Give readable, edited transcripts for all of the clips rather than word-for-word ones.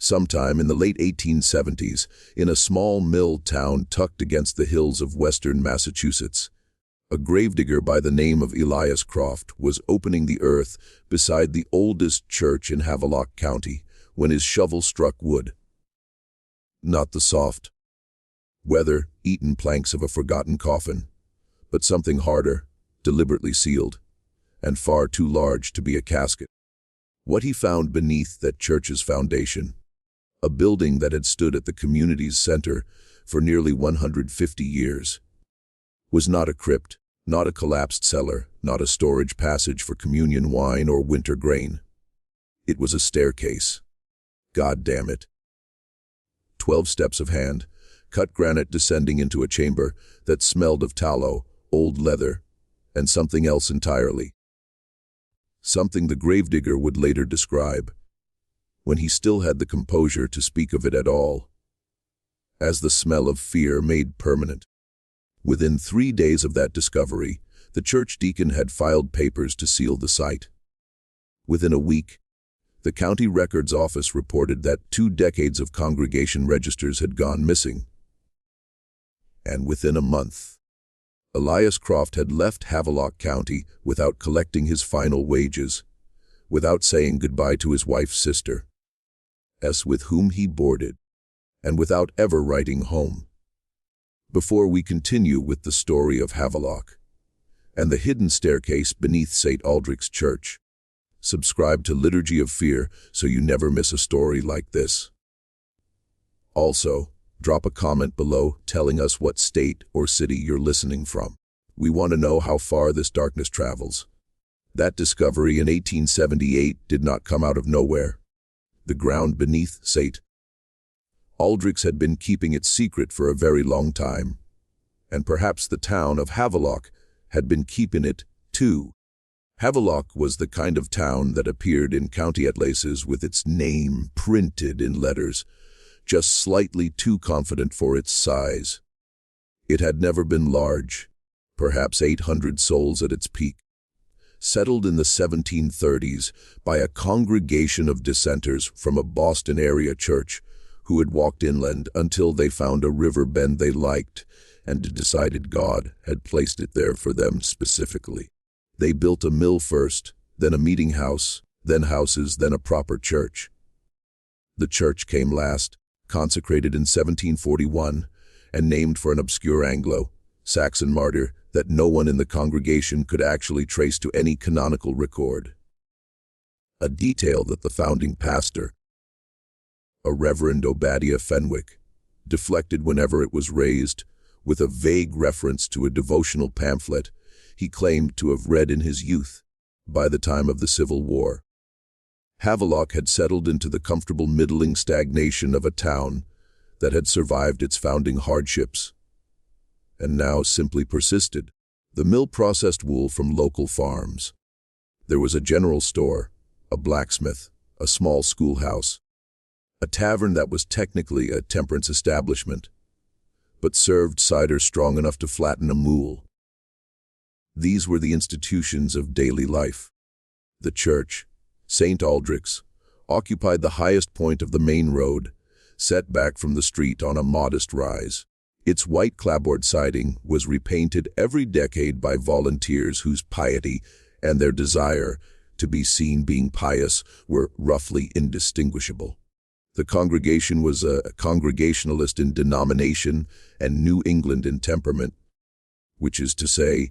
sometime in the late 1870s, in a small mill town tucked against the hills of western Massachusetts. A gravedigger by the name of Elias Croft was opening the earth beside the oldest church in Havelock County when his shovel struck wood. Not the soft, weather-eaten planks of a forgotten coffin, but something harder, deliberately sealed, and far too large to be a casket. What he found beneath that church's foundation, a building that had stood at the community's center for nearly 150 years, was not a crypt, not a collapsed cellar, not a storage passage for communion wine or winter grain. It was a staircase. God damn it. 12 steps of hand, cut granite descending into a chamber that smelled of tallow, old leather, and something else entirely. Something the gravedigger would later describe, when he still had the composure to speak of it at all, as the smell of fear made permanent. Within 3 days of that discovery, the church deacon had filed papers to seal the site. Within a week, the county records office reported that 2 decades of congregation registers had gone missing. And within a month, Elias Croft had left Havelock County without collecting his final wages, without saying goodbye to his wife's sister, with whom he boarded, and without ever writing home. Before we continue with the story of Havelock and the hidden staircase beneath St. Aldric's church, subscribe to Liturgy of Fear so you never miss a story like this. Also, drop a comment below telling us what state or city you're listening from. We want to know how far this darkness travels. That discovery in 1878 did not come out of nowhere. The ground beneath St. Aldric's had been keeping it secret for a very long time, and perhaps the town of Havelock had been keeping it too. Havelock was the kind of town that appeared in county atlases with its name printed in letters, just slightly too confident for its size. It had never been large, perhaps 800 souls at its peak. Settled in the 1730s by a congregation of dissenters from a Boston area church who had walked inland until they found a river bend they liked and decided God had placed it there for them specifically. They built a mill first, then a meeting house, then houses, then a proper church. The church came last, consecrated in 1741, and named for an obscure Anglo-Saxon martyr that no one in the congregation could actually trace to any canonical record. A detail that the founding pastor, a Reverend Obadiah Fenwick, deflected whenever it was raised, with a vague reference to a devotional pamphlet he claimed to have read in his youth, by the time of the Civil War. Havelock had settled into the comfortable middling stagnation of a town that had survived its founding hardships, and now simply persisted. The mill processed wool from local farms. There was a general store, a blacksmith, a small schoolhouse, a tavern that was technically a temperance establishment, but served cider strong enough to flatten a mule. These were the institutions of daily life. The church, St. Aldric's, occupied the highest point of the main road, set back from the street on a modest rise. Its white clapboard siding was repainted every decade by volunteers whose piety and their desire to be seen being pious were roughly indistinguishable. The congregation was a Congregationalist in denomination and New England in temperament, which is to say,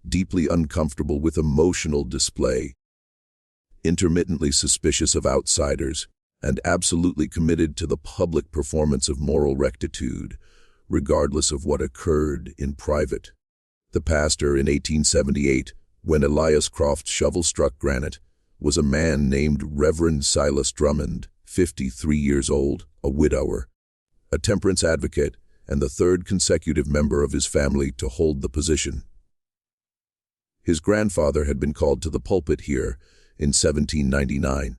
deeply uncomfortable with emotional display, intermittently suspicious of outsiders, and absolutely committed to the public performance of moral rectitude, regardless of what occurred in private. The pastor in 1878, when Elias Croft's shovel struck granite, was a man named Reverend Silas Drummond, 53 years old, a widower, a temperance advocate, and the third consecutive member of his family to hold the position. His grandfather had been called to the pulpit here in 1799.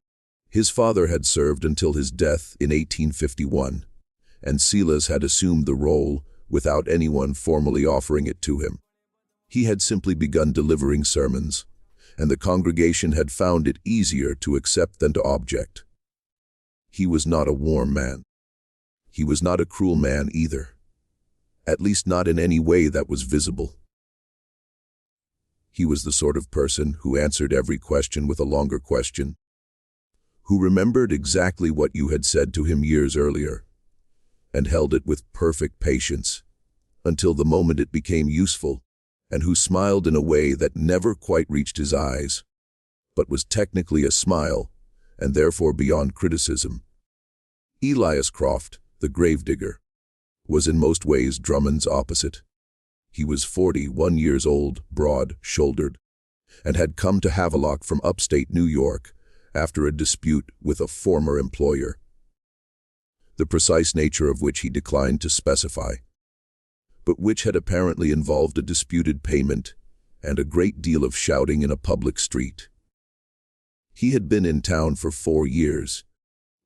His father had served until his death in 1851, and Silas had assumed the role without anyone formally offering it to him. He had simply begun delivering sermons, and the congregation had found it easier to accept than to object. He was not a warm man. He was not a cruel man either. At least not in any way that was visible. He was the sort of person who answered every question with a longer question, who remembered exactly what you had said to him years earlier, and held it with perfect patience until the moment it became useful, and who smiled in a way that never quite reached his eyes, but was technically a smile, and therefore beyond criticism. Elias Croft, the gravedigger, was in most ways Drummond's opposite. He was 41 years old, broad-shouldered, and had come to Havelock from upstate New York after a dispute with a former employer, the precise nature of which he declined to specify, but which had apparently involved a disputed payment and a great deal of shouting in a public street. He had been in town for 4 years,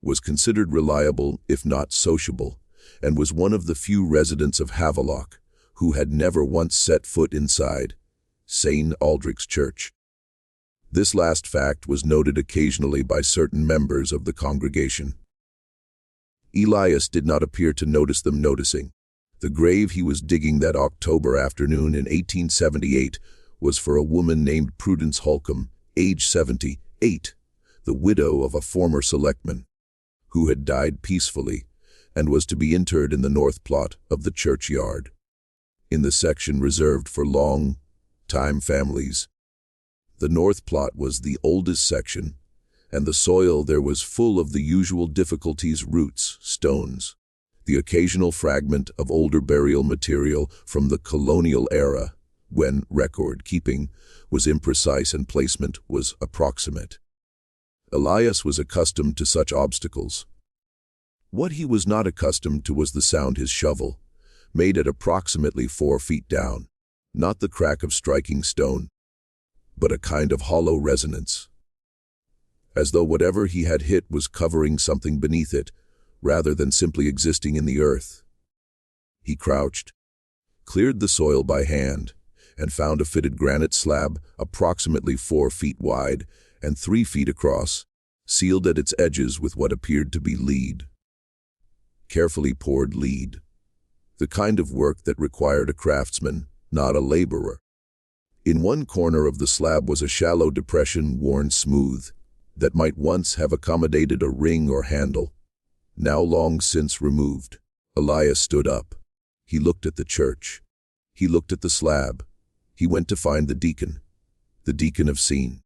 was considered reliable if not sociable, and was one of the few residents of Havelock who had never once set foot inside St. Aldric's church. This last fact was noted occasionally by certain members of the congregation. Elias did not appear to notice them noticing. The grave he was digging that October afternoon in 1878 was for a woman named Prudence Holcomb, age 78, the widow of a former selectman, who had died peacefully and was to be interred in the north plot of the churchyard, in the section reserved for long-time families. The north plot was the oldest section, and the soil there was full of the usual difficulties: roots, stones, the occasional fragment of older burial material from the colonial era, when record-keeping was imprecise and placement was approximate. Elias was accustomed to such obstacles. What he was not accustomed to was the sound his shovel made at approximately 4 feet down, not the crack of striking stone, but a kind of hollow resonance, as though whatever he had hit was covering something beneath it, rather than simply existing in the earth. He crouched, cleared the soil by hand, and found a fitted granite slab approximately 4 feet wide and 3 feet across, sealed at its edges with what appeared to be lead. Carefully poured lead, the kind of work that required a craftsman, not a laborer. In one corner of the slab was a shallow depression worn smooth, that might once have accommodated a ring or handle, now long since removed. Elias stood up. He looked at the church. He looked at the slab. He went to find the deacon of St.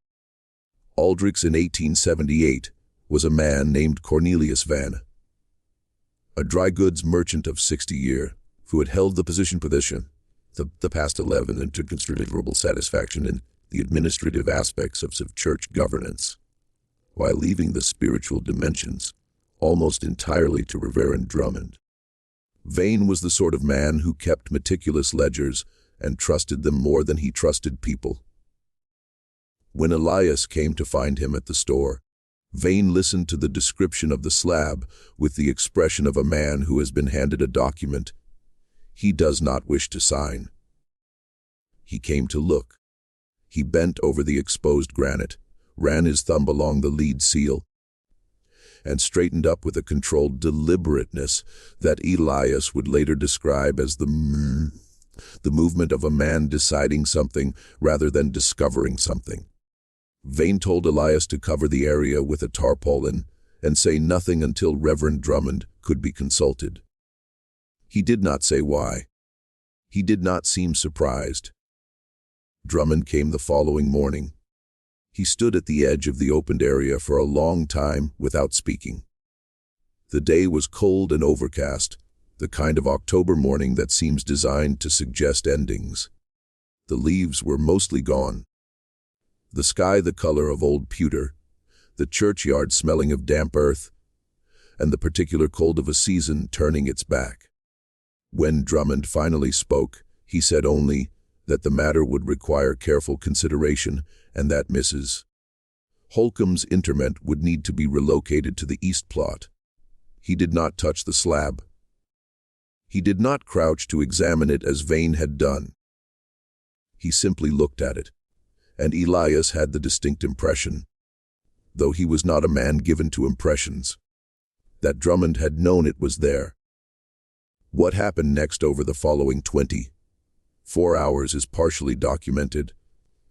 Aldric's in 1878, was a man named Cornelius Van, a dry goods merchant of 60 years, who had held the position the past 11 and to considerable satisfaction in the administrative aspects of church governance, while leaving the spiritual dimensions almost entirely to Reverend Drummond. Vane was the sort of man who kept meticulous ledgers and trusted them more than he trusted people. When Elias came to find him at the store, Vane listened to the description of the slab with the expression of a man who has been handed a document he does not wish to sign. He came to look. He bent over the exposed granite, ran his thumb along the lead seal, and straightened up with a controlled deliberateness that Elias would later describe as the movement of a man deciding something rather than discovering something. Vane told Elias to cover the area with a tarpaulin and say nothing until Reverend Drummond could be consulted. He did not say why. He did not seem surprised. Drummond came the following morning. He stood at the edge of the opened area for a long time without speaking. The day was cold and overcast, the kind of October morning that seems designed to suggest endings. The leaves were mostly gone. The sky the color of old pewter, the churchyard smelling of damp earth, and the particular cold of a season turning its back. When Drummond finally spoke, he said only that the matter would require careful consideration and that Mrs. Holcomb's interment would need to be relocated to the east plot. He did not touch the slab. He did not crouch to examine it as Vane had done. He simply looked at it, and Elias had the distinct impression, though he was not a man given to impressions, that Drummond had known it was there. What happened next over the following 24 hours is partially documented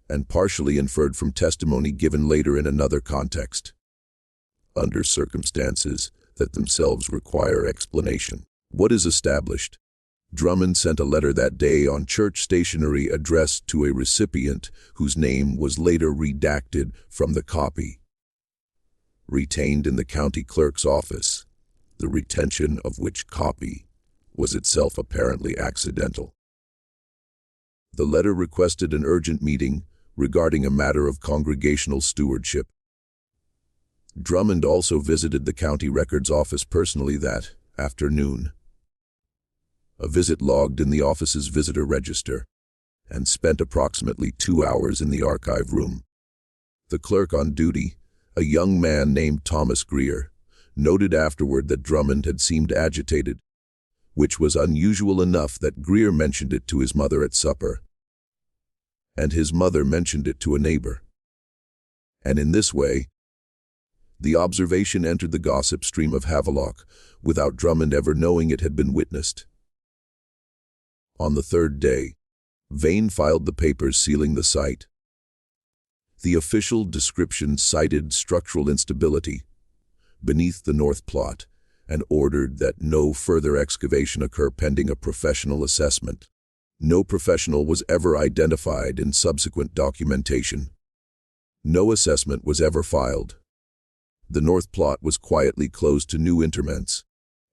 and partially inferred from testimony given later in another context, under circumstances that themselves require explanation. What is established? Drummond sent a letter that day on church stationery addressed to a recipient whose name was later redacted from the copy, retained in the county clerk's office, the retention of which copy was itself apparently accidental. The letter requested an urgent meeting regarding a matter of congregational stewardship. Drummond also visited the county records office personally that afternoon, a visit logged in the office's visitor register, and spent approximately 2 hours in the archive room. The clerk on duty, a young man named Thomas Greer, noted afterward that Drummond had seemed agitated, which was unusual enough that Greer mentioned it to his mother at supper, and his mother mentioned it to a neighbor. And in this way, the observation entered the gossip stream of Havelock without Drummond ever knowing it had been witnessed. On the third day, Vane filed the papers sealing the site. The official description cited structural instability beneath the north plot and ordered that no further excavation occur pending a professional assessment. No professional was ever identified in subsequent documentation. No assessment was ever filed. The north plot was quietly closed to new interments,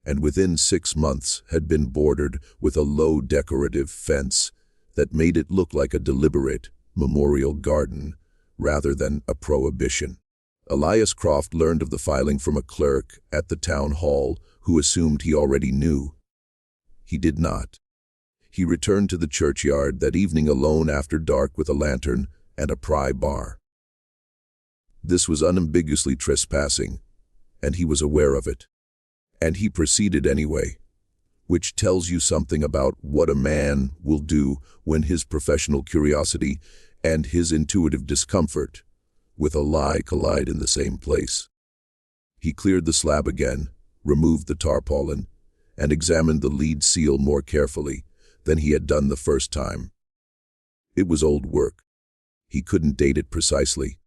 and within 6 months had been bordered with a low decorative fence that made it look like a deliberate memorial garden rather than a prohibition. Elias Croft learned of the filing from a clerk at the town hall who assumed he already knew. He did not. He returned to the churchyard that evening alone after dark with a lantern and a pry bar. This was unambiguously trespassing, and he was aware of it. And he proceeded anyway, which tells you something about what a man will do when his professional curiosity and his intuitive discomfort with a lie collide in the same place. He cleared the slab again, removed the tarpaulin, and examined the lead seal more carefully than he had done the first time. It was old work. He couldn't date it precisely,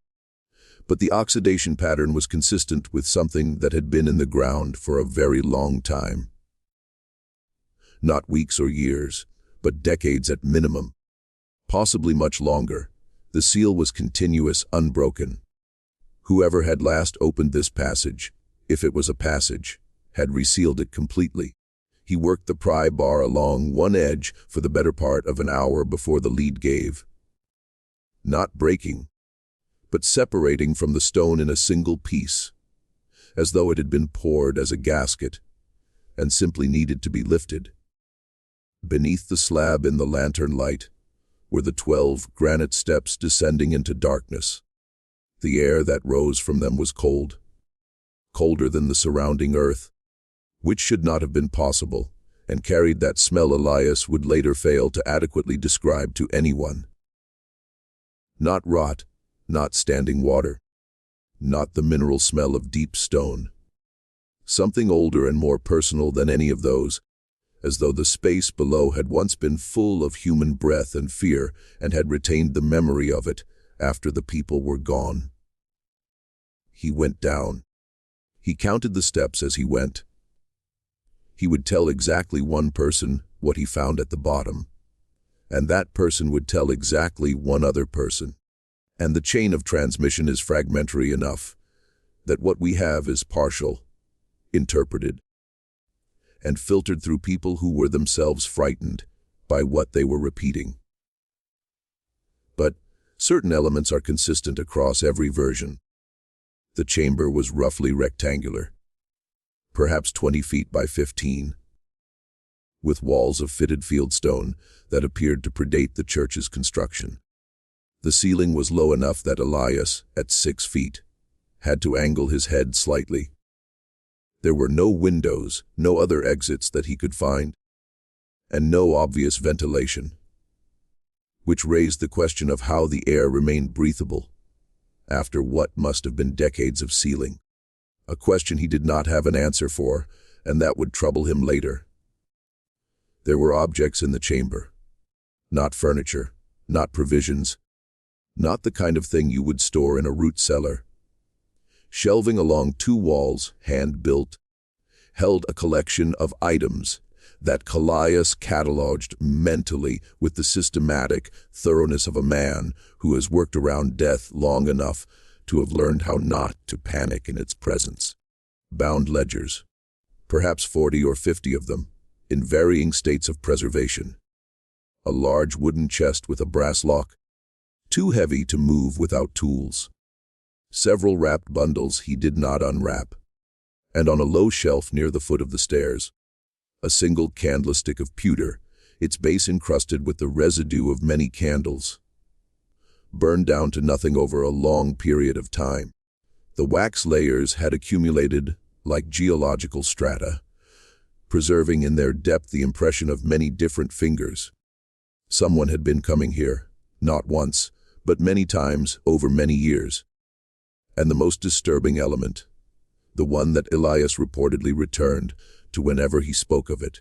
but the oxidation pattern was consistent with something that had been in the ground for a very long time. Not weeks or years, but decades at minimum, possibly much longer. The seal was continuous, unbroken. Whoever had last opened this passage, if it was a passage, had resealed it completely. He worked the pry bar along one edge for the better part of an hour before the lead gave, not breaking, but separating from the stone in a single piece, as though it had been poured as a gasket and simply needed to be lifted. Beneath the slab in the lantern light were the 12 granite steps descending into darkness. The air that rose from them was cold, colder than the surrounding earth, which should not have been possible, and carried that smell Elias would later fail to adequately describe to anyone. Not rot, not standing water, not the mineral smell of deep stone. Something older and more personal than any of those, as though the space below had once been full of human breath and fear and had retained the memory of it after the people were gone. He went down. He counted the steps as he went. He would tell exactly one person what he found at the bottom, and that person would tell exactly one other person. And the chain of transmission is fragmentary enough that what we have is partial, interpreted, and filtered through people who were themselves frightened by what they were repeating. But certain elements are consistent across every version. The chamber was roughly rectangular, perhaps 20 feet by 15, with walls of fitted fieldstone that appeared to predate the church's construction. The ceiling was low enough that Elias, at 6 feet, had to angle his head slightly. There were no windows, no other exits that he could find, and no obvious ventilation, which raised the question of how the air remained breathable after what must have been decades of sealing. a question he did not have an answer for, and that would trouble him later. There were objects in the chamber. Not furniture, not provisions, not the kind of thing you would store in a root cellar. Shelving along two walls, hand-built, held a collection of items that Elias catalogued mentally with the systematic thoroughness of a man who has worked around death long enough to have learned how not to panic in its presence. Bound ledgers, perhaps 40 or 50 of them, in varying states of preservation. A large wooden chest with a brass lock, too heavy to move without tools. Several wrapped bundles he did not unwrap. And on a low shelf near the foot of the stairs, a single candlestick of pewter, its base encrusted with the residue of many candles. Burned down to nothing over a long period of time. The wax layers had accumulated like geological strata, preserving in their depth the impression of many different fingers. Someone had been coming here, not once, but many times over many years. And the most disturbing element, the one that Elias reportedly returned to whenever he spoke of it,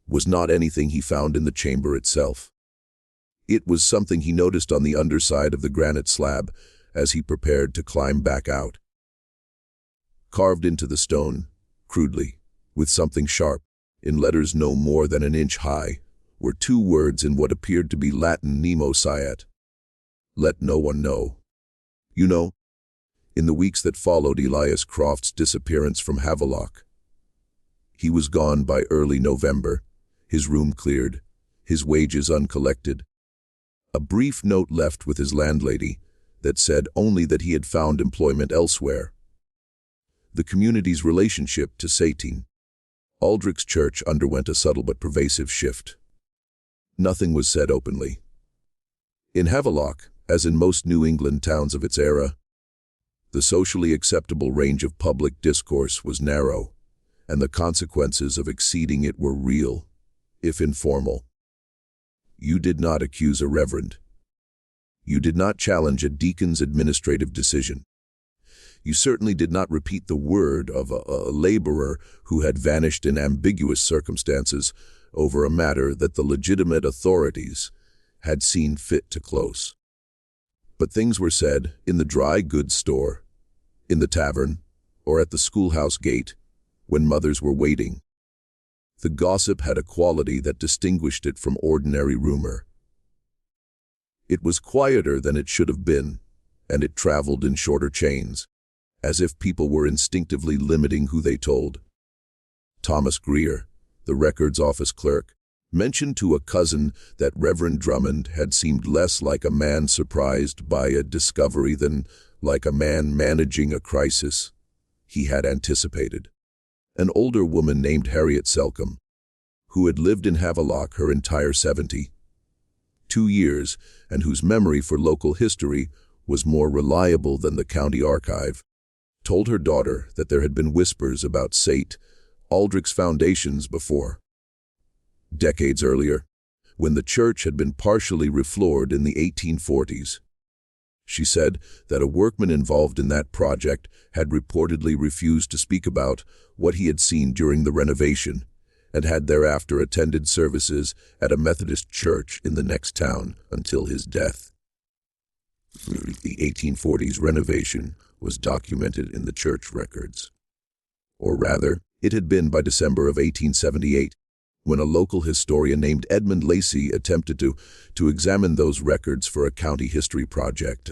was not anything he found in the chamber itself. It was something he noticed on the underside of the granite slab as he prepared to climb back out. Carved into the stone, crudely, with something sharp, in letters no more than an inch high, were two words in what appeared to be Latin nemo siat. Let no one know. You know, in the weeks that followed Elias Croft's disappearance from Havelock. He was gone by early November, his room cleared, his wages uncollected. A brief note left with his landlady that said only that he had found employment elsewhere. The community's relationship to Satan. Aldric's church underwent a subtle but pervasive shift. Nothing was said openly. In Havelock, as in most New England towns of its era, the socially acceptable range of public discourse was narrow, and the consequences of exceeding it were real, if informal. You did not accuse a reverend. You did not challenge a deacon's administrative decision. You certainly did not repeat the word of a laborer who had vanished in ambiguous circumstances over a matter that the legitimate authorities had seen fit to close. But things were said in the dry goods store, in the tavern, or at the schoolhouse gate, when mothers were waiting. The gossip had a quality that distinguished it from ordinary rumor. It was quieter than it should have been, and it traveled in shorter chains, as if people were instinctively limiting who they told. Thomas Greer, the records office clerk, mentioned to a cousin that Reverend Drummond had seemed less like a man surprised by a discovery than like a man managing a crisis he had anticipated. An older woman named Harriet Selcom, who had lived in Havelock her entire 72 years and whose memory for local history was more reliable than the county archive, told her daughter that there had been whispers about St. Aldric's foundations before. Decades earlier, when the church had been partially refloored in the 1840s. She said that a workman involved in that project had reportedly refused to speak about what he had seen during the renovation and had thereafter attended services at a Methodist church in the next town until his death. The 1840s renovation was documented in the church records. Or rather, it had been by December of 1878, when a local historian named Edmund Lacey attempted to examine those records for a county history project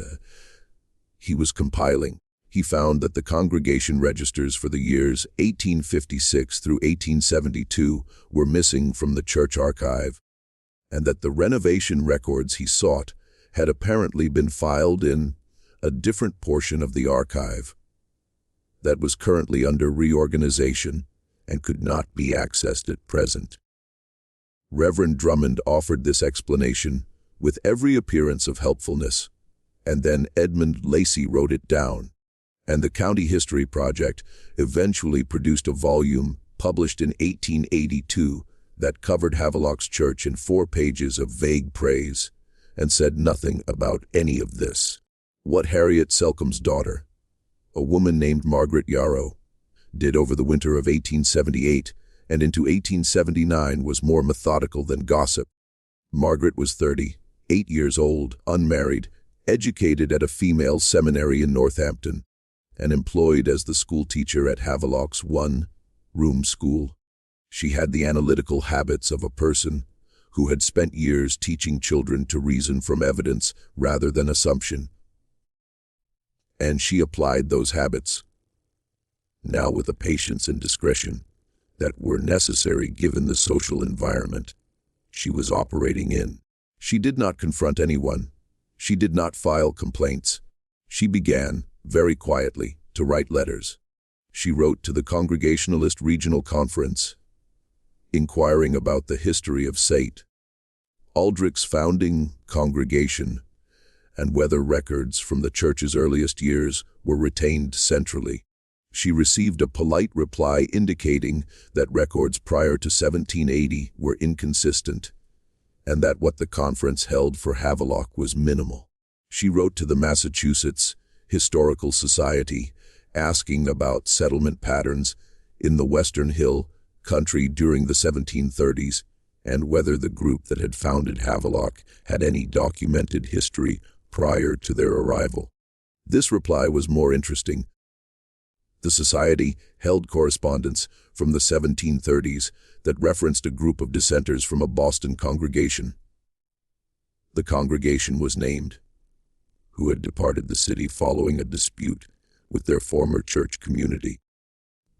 he was compiling. He found that the congregation registers for the years 1856 through 1872 were missing from the church archive, and that the renovation records he sought had apparently been filed in a different portion of the archive that was currently under reorganization and could not be accessed at present. Reverend Drummond offered this explanation with every appearance of helpfulness, and then Edmund Lacey wrote it down, and the County History Project eventually produced a volume published in 1882 that covered Havelock's church in 4 pages of vague praise and said nothing about any of this. What Harriet Selcom's daughter, a woman named Margaret Yarrow, did over the winter of 1878 and into 1879 was more methodical than gossip. Margaret was 38 years old, unmarried, educated at a female seminary in Northampton, and employed as the schoolteacher at Havelock's one-room school. She had the analytical habits of a person who had spent years teaching children to reason from evidence rather than assumption. And she applied those habits, now with a patience and discretion that were necessary given the social environment she was operating in. She did not confront anyone. She did not file complaints. She began, very quietly, to write letters. She wrote to the Congregationalist Regional Conference, inquiring about the history of St. Aldric's founding congregation and whether records from the church's earliest years were retained centrally. She received a polite reply indicating that records prior to 1780 were inconsistent and that what the conference held for Havelock was minimal. She wrote to the Massachusetts Historical Society asking about settlement patterns in the Western Hill country during the 1730s and whether the group that had founded Havelock had any documented history prior to their arrival. This reply was more interesting. The society held correspondence from the 1730s that referenced a group of dissenters from a Boston congregation. The congregation was named, who had departed the city following a dispute with their former church community,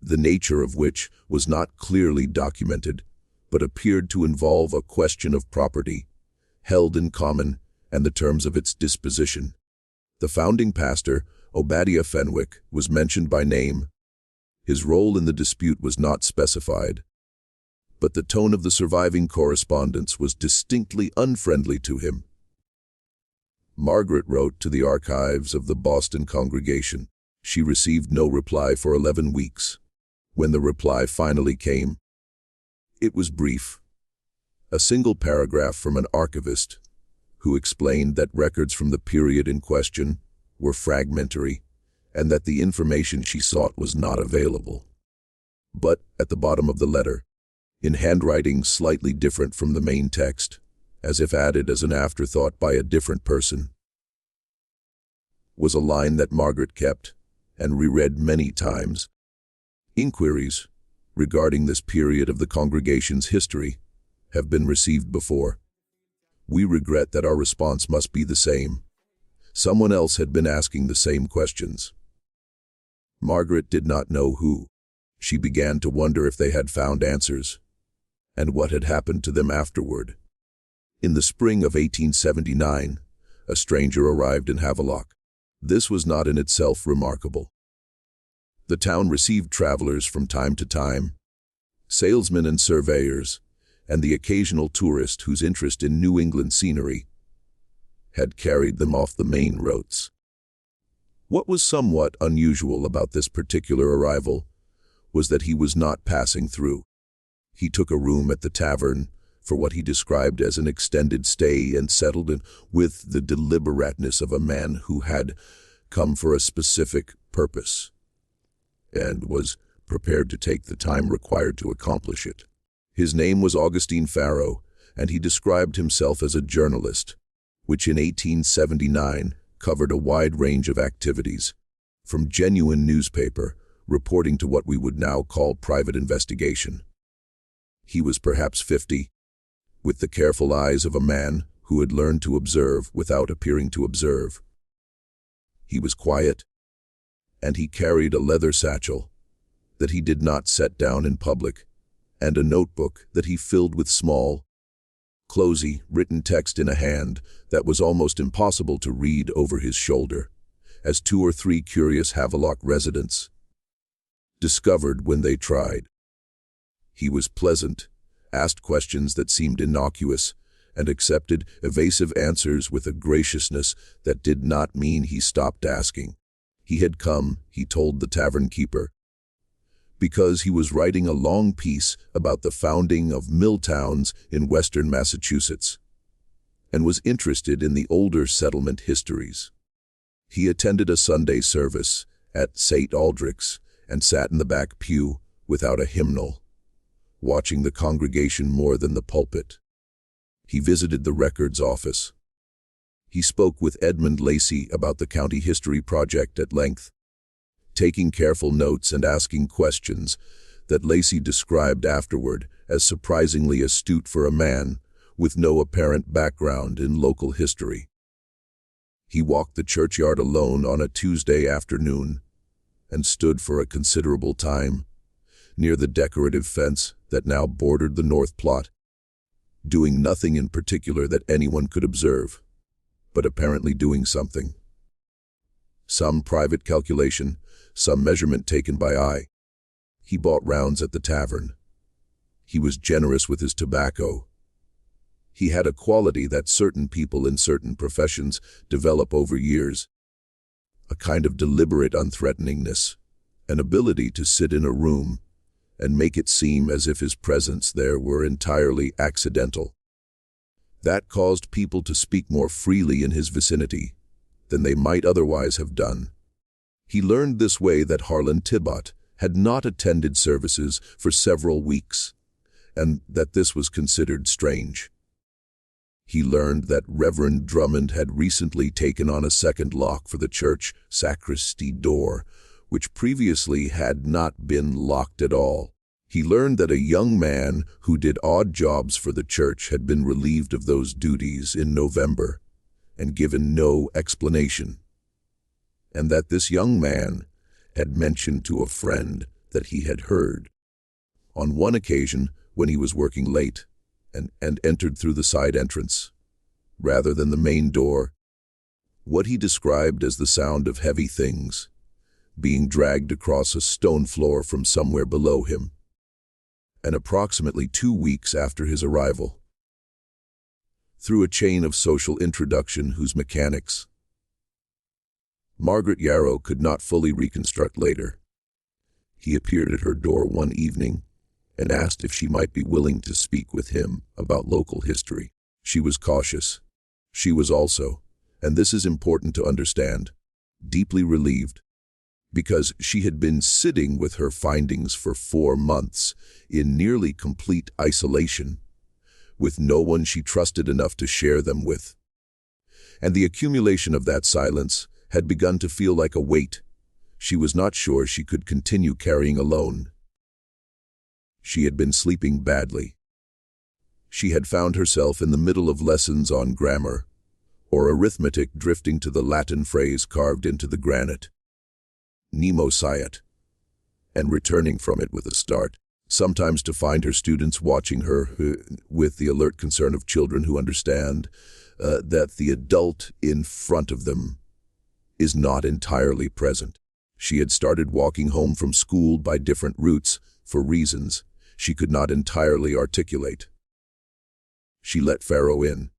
the nature of which was not clearly documented, but appeared to involve a question of property held in common and the terms of its disposition. The founding pastor, Obadiah Fenwick, was mentioned by name. His role in the dispute was not specified, but the tone of the surviving correspondence was distinctly unfriendly to him. Margaret wrote to the archives of the Boston congregation. She received no reply for 11 weeks. When the reply finally came, it was brief. A single paragraph from an archivist who explained that records from the period in question were fragmentary and that the information she sought was not available. But at the bottom of the letter, in handwriting slightly different from the main text, as if added as an afterthought by a different person, was a line that Margaret kept and reread many times. Inquiries regarding this period of the congregation's history have been received before. We regret that our response must be the same. Someone else had been asking the same questions. Margaret did not know who. She began to wonder if they had found answers, and what had happened to them afterward. In the spring of 1879, a stranger arrived in Havelock. This was not in itself remarkable. The town received travelers from time to time, salesmen and surveyors, and the occasional tourist whose interest in New England scenery had carried them off the main roads. What was somewhat unusual about this particular arrival was that he was not passing through. He took a room at the tavern for what he described as an extended stay and settled in with the deliberateness of a man who had come for a specific purpose and was prepared to take the time required to accomplish it. His name was Augustine Farrow, and he described himself as a journalist, which in 1879 covered a wide range of activities, from genuine newspaper reporting to what we would now call private investigation. He was perhaps 50, with the careful eyes of a man who had learned to observe without appearing to observe. He was quiet, and he carried a leather satchel that he did not set down in public, and a notebook that he filled with small, closey, written text in a hand that was almost impossible to read over his shoulder, as 2 or 3 curious Havelock residents discovered when they tried. He was pleasant, asked questions that seemed innocuous, and accepted evasive answers with a graciousness that did not mean he stopped asking. He had come, he told the tavern keeper, because he was writing a long piece about the founding of mill towns in western Massachusetts, and was interested in the older settlement histories. He attended a Sunday service at St. Aldric's and sat in the back pew without a hymnal, watching the congregation more than the pulpit. He visited the records office. He spoke with Edmund Lacey about the county history project at length, taking careful notes and asking questions that Lacey described afterward as surprisingly astute for a man with no apparent background in local history. He walked the churchyard alone on a Tuesday afternoon and stood for a considerable time near the decorative fence that now bordered the north plot, doing nothing in particular that anyone could observe, but apparently doing something. Some private calculation, some measurement taken by eye. He bought rounds at the tavern. He was generous with his tobacco. He had a quality that certain people in certain professions develop over years, a kind of deliberate unthreateningness, an ability to sit in a room and make it seem as if his presence there were entirely accidental. That caused people to speak more freely in his vicinity than they might otherwise have done. He learned this way that Harlan Tibbott had not attended services for several weeks, and that this was considered strange. He learned that Reverend Drummond had recently taken on a second lock for the church sacristy door, which previously had not been locked at all. He learned that a young man who did odd jobs for the church had been relieved of those duties in November and given no explanation, and that this young man had mentioned to a friend that he had heard, on one occasion when he was working late, and entered through the side entrance, rather than the main door, what he described as the sound of heavy things being dragged across a stone floor from somewhere below him, and approximately 2 weeks after his arrival. Through a chain of social introduction whose mechanics Margaret Yarrow could not fully reconstruct later, he appeared at her door one evening and asked if she might be willing to speak with him about local history. She was cautious. She was also, and this is important to understand, deeply relieved, because she had been sitting with her findings for 4 months in nearly complete isolation, with no one she trusted enough to share them with. And the accumulation of that silence had begun to feel like a weight she was not sure she could continue carrying alone. She had been sleeping badly. She had found herself in the middle of lessons on grammar or arithmetic, drifting to the Latin phrase carved into the granite, nemo sciat, and returning from it with a start, sometimes to find her students watching her with the alert concern of children who understand that the adult in front of them is not entirely present. She had started walking home from school by different routes for reasons she could not entirely articulate. She let Pharaoh in.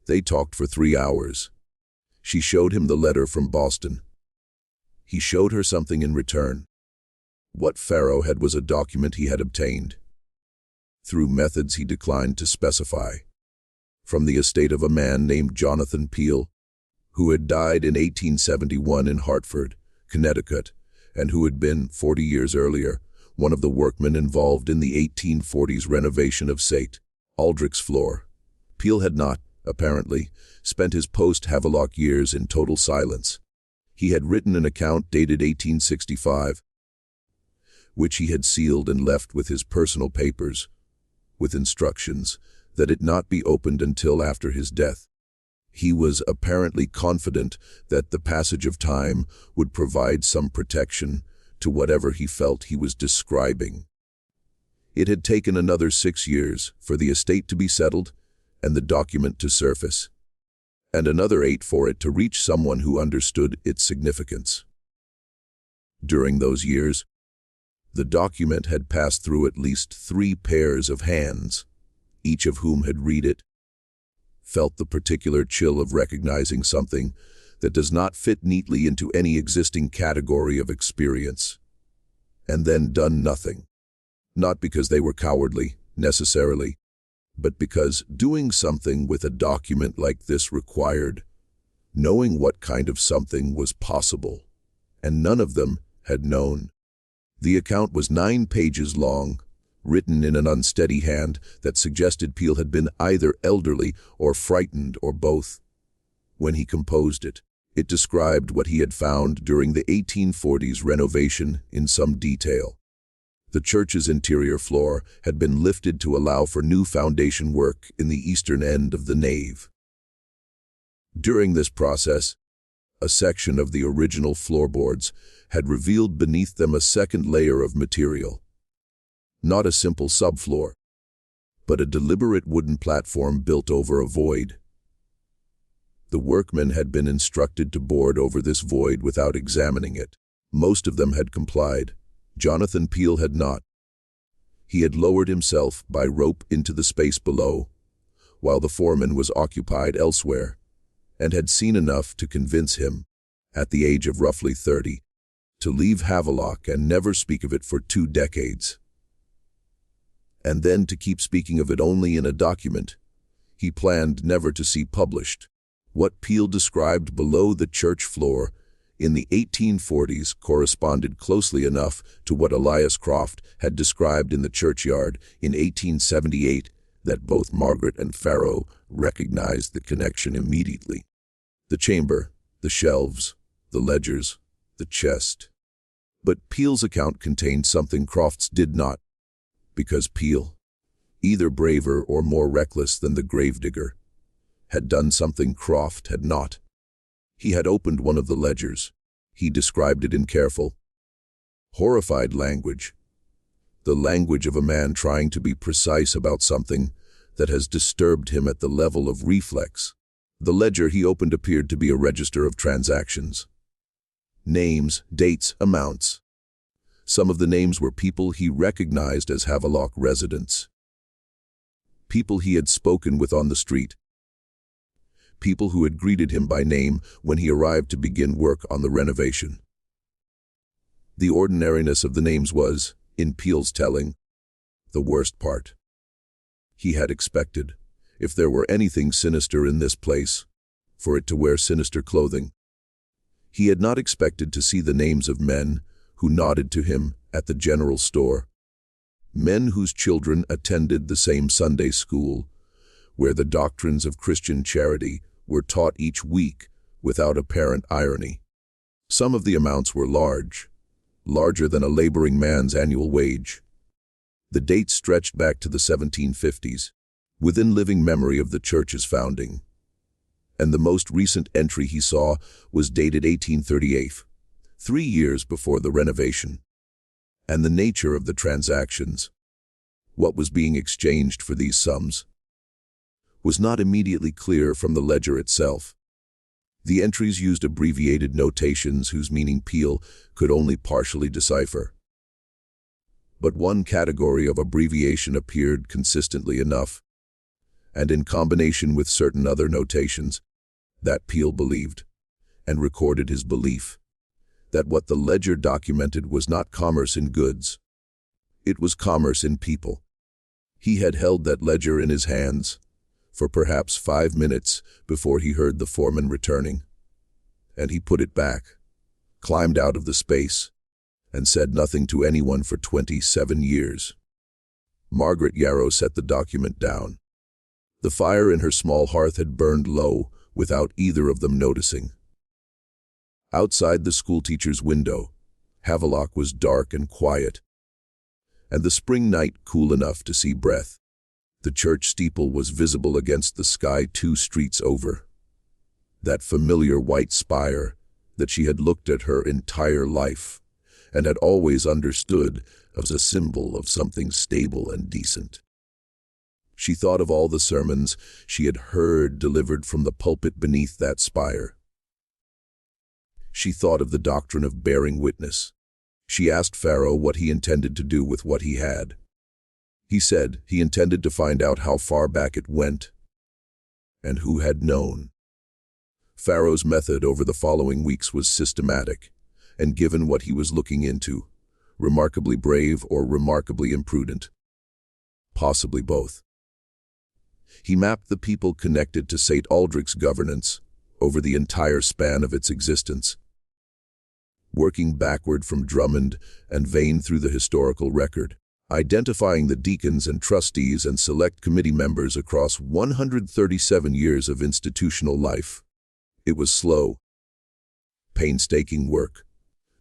They talked for 3 hours. She showed him the letter from Boston. He showed her something in return. What Pharaoh had was a document he had obtained, through methods he declined to specify, from the estate of a man named Jonathan Peale, who had died in 1871 in Hartford, Connecticut, and who had been, 40 years earlier, one of the workmen involved in the 1840s renovation of St. Aldric's floor. Peale had not, apparently, spent his post-Havelock years in total silence. He had written an account dated 1865, which he had sealed and left with his personal papers, with instructions that it not be opened until after his death. He was apparently confident that the passage of time would provide some protection to whatever he felt he was describing. It had taken another 6 years for the estate to be settled and the document to surface, and another 8 for it to reach someone who understood its significance. During those years, the document had passed through at least 3 pairs of hands, each of whom had read it, felt the particular chill of recognizing something that does not fit neatly into any existing category of experience, and then done nothing. Not because they were cowardly, necessarily, but because doing something with a document like this required knowing what kind of something was possible and none of them had known. The account was 9 pages long, written in an unsteady hand that suggested Peel had been either elderly or frightened or both. When he composed it, it described what he had found during the 1840s renovation in some detail. The church's interior floor had been lifted to allow for new foundation work in the eastern end of the nave. During this process, a section of the original floorboards had revealed beneath them a second layer of material. Not a simple subfloor, but a deliberate wooden platform built over a void. The workmen had been instructed to board over this void without examining it. Most of them had complied. Jonathan Peel had not. He had lowered himself by rope into the space below, while the foreman was occupied elsewhere, and had seen enough to convince him, at the age of roughly 30, to leave Havelock and never speak of it for 2 decades. And then to keep speaking of it only in a document he planned never to see published. What Peel described below the church floor in the 1840s corresponded closely enough to what Elias Croft had described in the churchyard in 1878 that both Margaret and Farrow recognized the connection immediately. The chamber, the shelves, the ledgers, the chest. But Peel's account contained something Croft's did not, because Peel, either braver or more reckless than the gravedigger, had done something Croft had not. He had opened one of the ledgers. He described it in careful, horrified language, the language of a man trying to be precise about something that has disturbed him at the level of reflex. The ledger he opened appeared to be a register of transactions. Names, dates, amounts. Some of the names were people he recognized as Havelock residents. People he had spoken with on the street. People who had greeted him by name when he arrived to begin work on the renovation. The ordinariness of the names was, in Peel's telling, the worst part. He had expected, if there were anything sinister in this place, for it to wear sinister clothing. He had not expected to see the names of men who nodded to him at the general store, men whose children attended the same Sunday school, where the doctrines of Christian charity were taught each week without apparent irony. Some of the amounts were large, larger than a laboring man's annual wage. The dates stretched back to the 1750s, within living memory of the church's founding. And the most recent entry he saw was dated 1838, 3 years before the renovation. And the nature of the transactions, what was being exchanged for these sums, was not immediately clear from the ledger itself. The entries used abbreviated notations whose meaning Peel could only partially decipher. But one category of abbreviation appeared consistently enough, and in combination with certain other notations, that Peel believed, and recorded his belief, that what the ledger documented was not commerce in goods. It was commerce in people. He had held that ledger in his hands for perhaps 5 minutes before he heard the foreman returning, and he put it back, climbed out of the space, and said nothing to anyone for 27 years. Margaret Yarrow set the document down. The fire in her small hearth had burned low without either of them noticing. Outside the schoolteacher's window, Havelock was dark and quiet, and the spring night cool enough to see breath. The church steeple was visible against the sky 2 streets over. That familiar white spire that she had looked at her entire life and had always understood as a symbol of something stable and decent. She thought of all the sermons she had heard delivered from the pulpit beneath that spire. She thought of the doctrine of bearing witness. She asked Farrow what he intended to do with what he had. He said he intended to find out how far back it went, and who had known. Farrow's method over the following weeks was systematic, and given what he was looking into, remarkably brave or remarkably imprudent. Possibly both. He mapped the people connected to St. Aldric's governance over the entire span of its existence. working backward from Drummond and Vane through the historical record, identifying the deacons and trustees and select committee members across 137 years of institutional life. It was slow, painstaking work,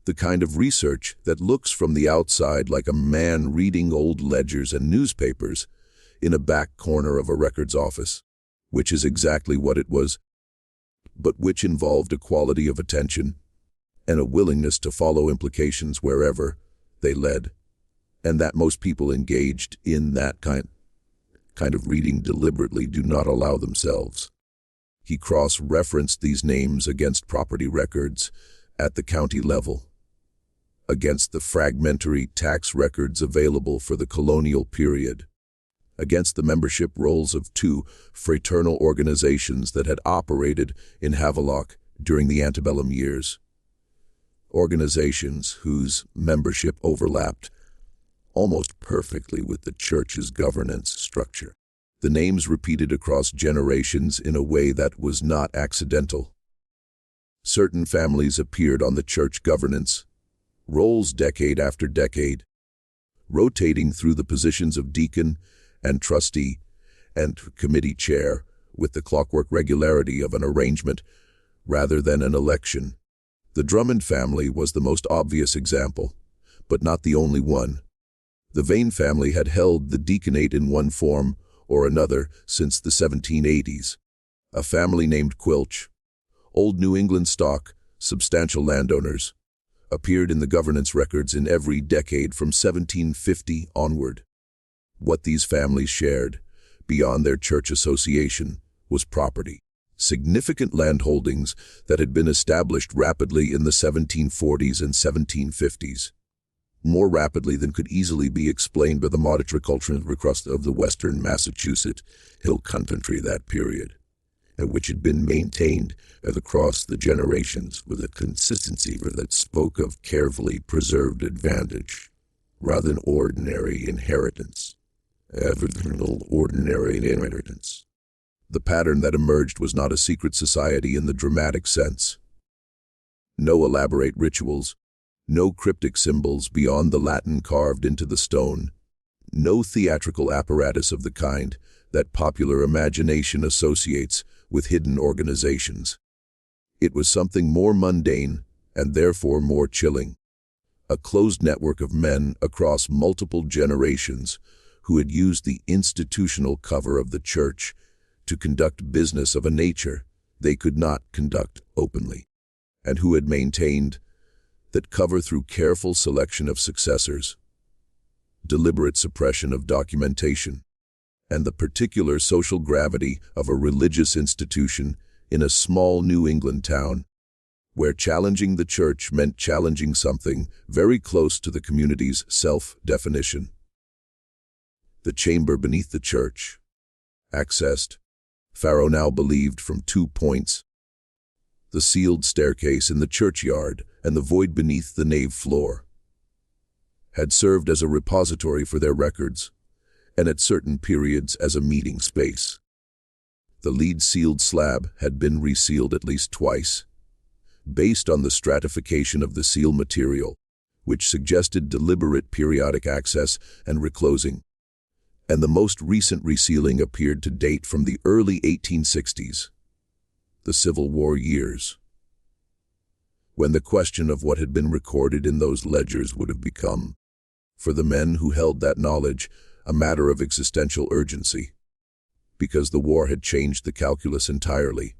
the kind of research that looks from the outside like a man reading old ledgers and newspapers in a back corner of a records office, which is exactly what it was, but which involved a quality of attention and a willingness to follow implications wherever they led, and that most people engaged in that kind of reading deliberately do not allow themselves. He cross-referenced these names against property records at the county level, against the fragmentary tax records available for the colonial period, against the membership rolls of two fraternal organizations that had operated in Havelock during the antebellum years, organizations whose membership overlapped almost perfectly with the church's governance structure. The names repeated across generations in a way that was not accidental. Certain families appeared on the church governance rolls decade after decade, rotating through the positions of deacon and trustee and committee chair with the clockwork regularity of an arrangement rather than an election. The Drummond family was the most obvious example, but not the only one. The Vane family had held the deaconate in one form or another since the 1780s. A family named Quelch, old New England stock, substantial landowners, appeared in the governance records in every decade from 1750 onward. What these families shared, beyond their church association, was property. Significant landholdings that had been established rapidly in the 1740s and 1750s, more rapidly than could easily be explained by the monoculture across of the western Massachusetts hill country that period, and which had been maintained across the generations with a consistency that spoke of carefully preserved advantage, rather than ordinary inheritance. Ordinary inheritance. The pattern that emerged was not a secret society in the dramatic sense. No elaborate rituals, no cryptic symbols beyond the Latin carved into the stone, no theatrical apparatus of the kind that popular imagination associates with hidden organizations. It was something more mundane and therefore more chilling. A closed network of men across multiple generations who had used the institutional cover of the church to conduct business of a nature they could not conduct openly, and who had maintained that cover through careful selection of successors, deliberate suppression of documentation, and the particular social gravity of a religious institution in a small New England town, where challenging the church meant challenging something very close to the community's self-definition. The chamber beneath the church, accessed, Pharaoh now believed, from 2 points: the sealed staircase in the churchyard and the void beneath the nave floor, had served as a repository for their records, and at certain periods as a meeting space. The lead sealed slab had been resealed at least twice, based on the stratification of the seal material, which suggested deliberate periodic access and reclosing, and the most recent resealing appeared to date from the early 1860s, the Civil War years, when the question of what had been recorded in those ledgers would have become, for the men who held that knowledge, a matter of existential urgency, because the war had changed the calculus entirely.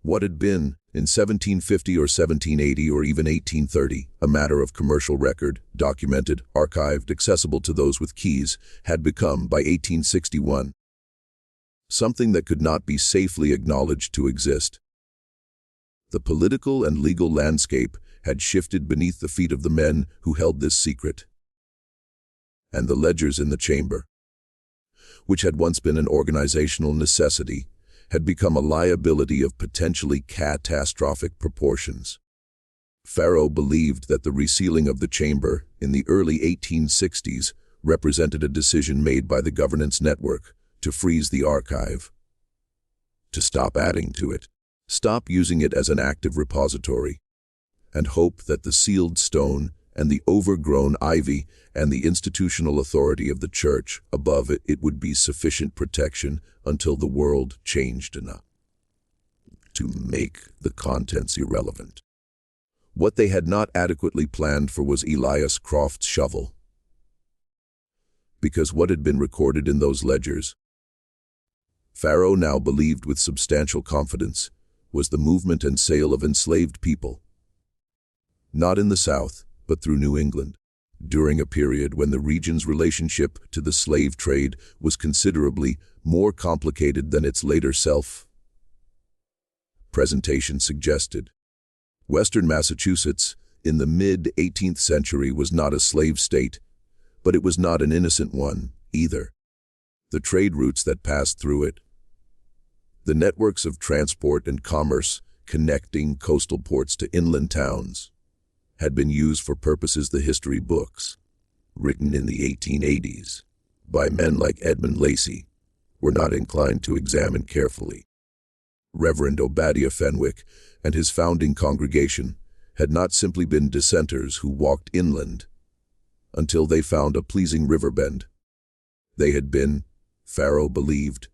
What had been, in 1750 or 1780 or even 1830, a matter of commercial record, documented, archived, accessible to those with keys, had become, by 1861, something that could not be safely acknowledged to exist. The political and legal landscape had shifted beneath the feet of the men who held this secret, and the ledgers in the chamber, which had once been an organizational necessity, had become a liability of potentially catastrophic proportions. Pharaoh believed that the resealing of the chamber in the early 1860s represented a decision made by the governance network to freeze the archive, to stop adding to it, stop using it as an active repository, and hope that the sealed stone and the overgrown ivy and the institutional authority of the church above it would be sufficient protection until the world changed enough to make the contents irrelevant. What they had not adequately planned for was Elias Croft's shovel. Because what had been recorded in those ledgers, Pharaoh now believed with substantial confidence, was the movement and sale of enslaved people, not in the South, but through New England, during a period when the region's relationship to the slave trade was considerably more complicated than its later self-presentation suggested. Western Massachusetts, in the mid-18th century, was not a slave state, but it was not an innocent one, either. The trade routes that passed through it, the networks of transport and commerce connecting coastal ports to inland towns, had been used for purposes the history books, written in the 1880s, by men like Edmund Lacey, were not inclined to examine carefully. Reverend Obadiah Fenwick and his founding congregation had not simply been dissenters who walked inland until they found a pleasing river bend. They had been, Pharaoh believed,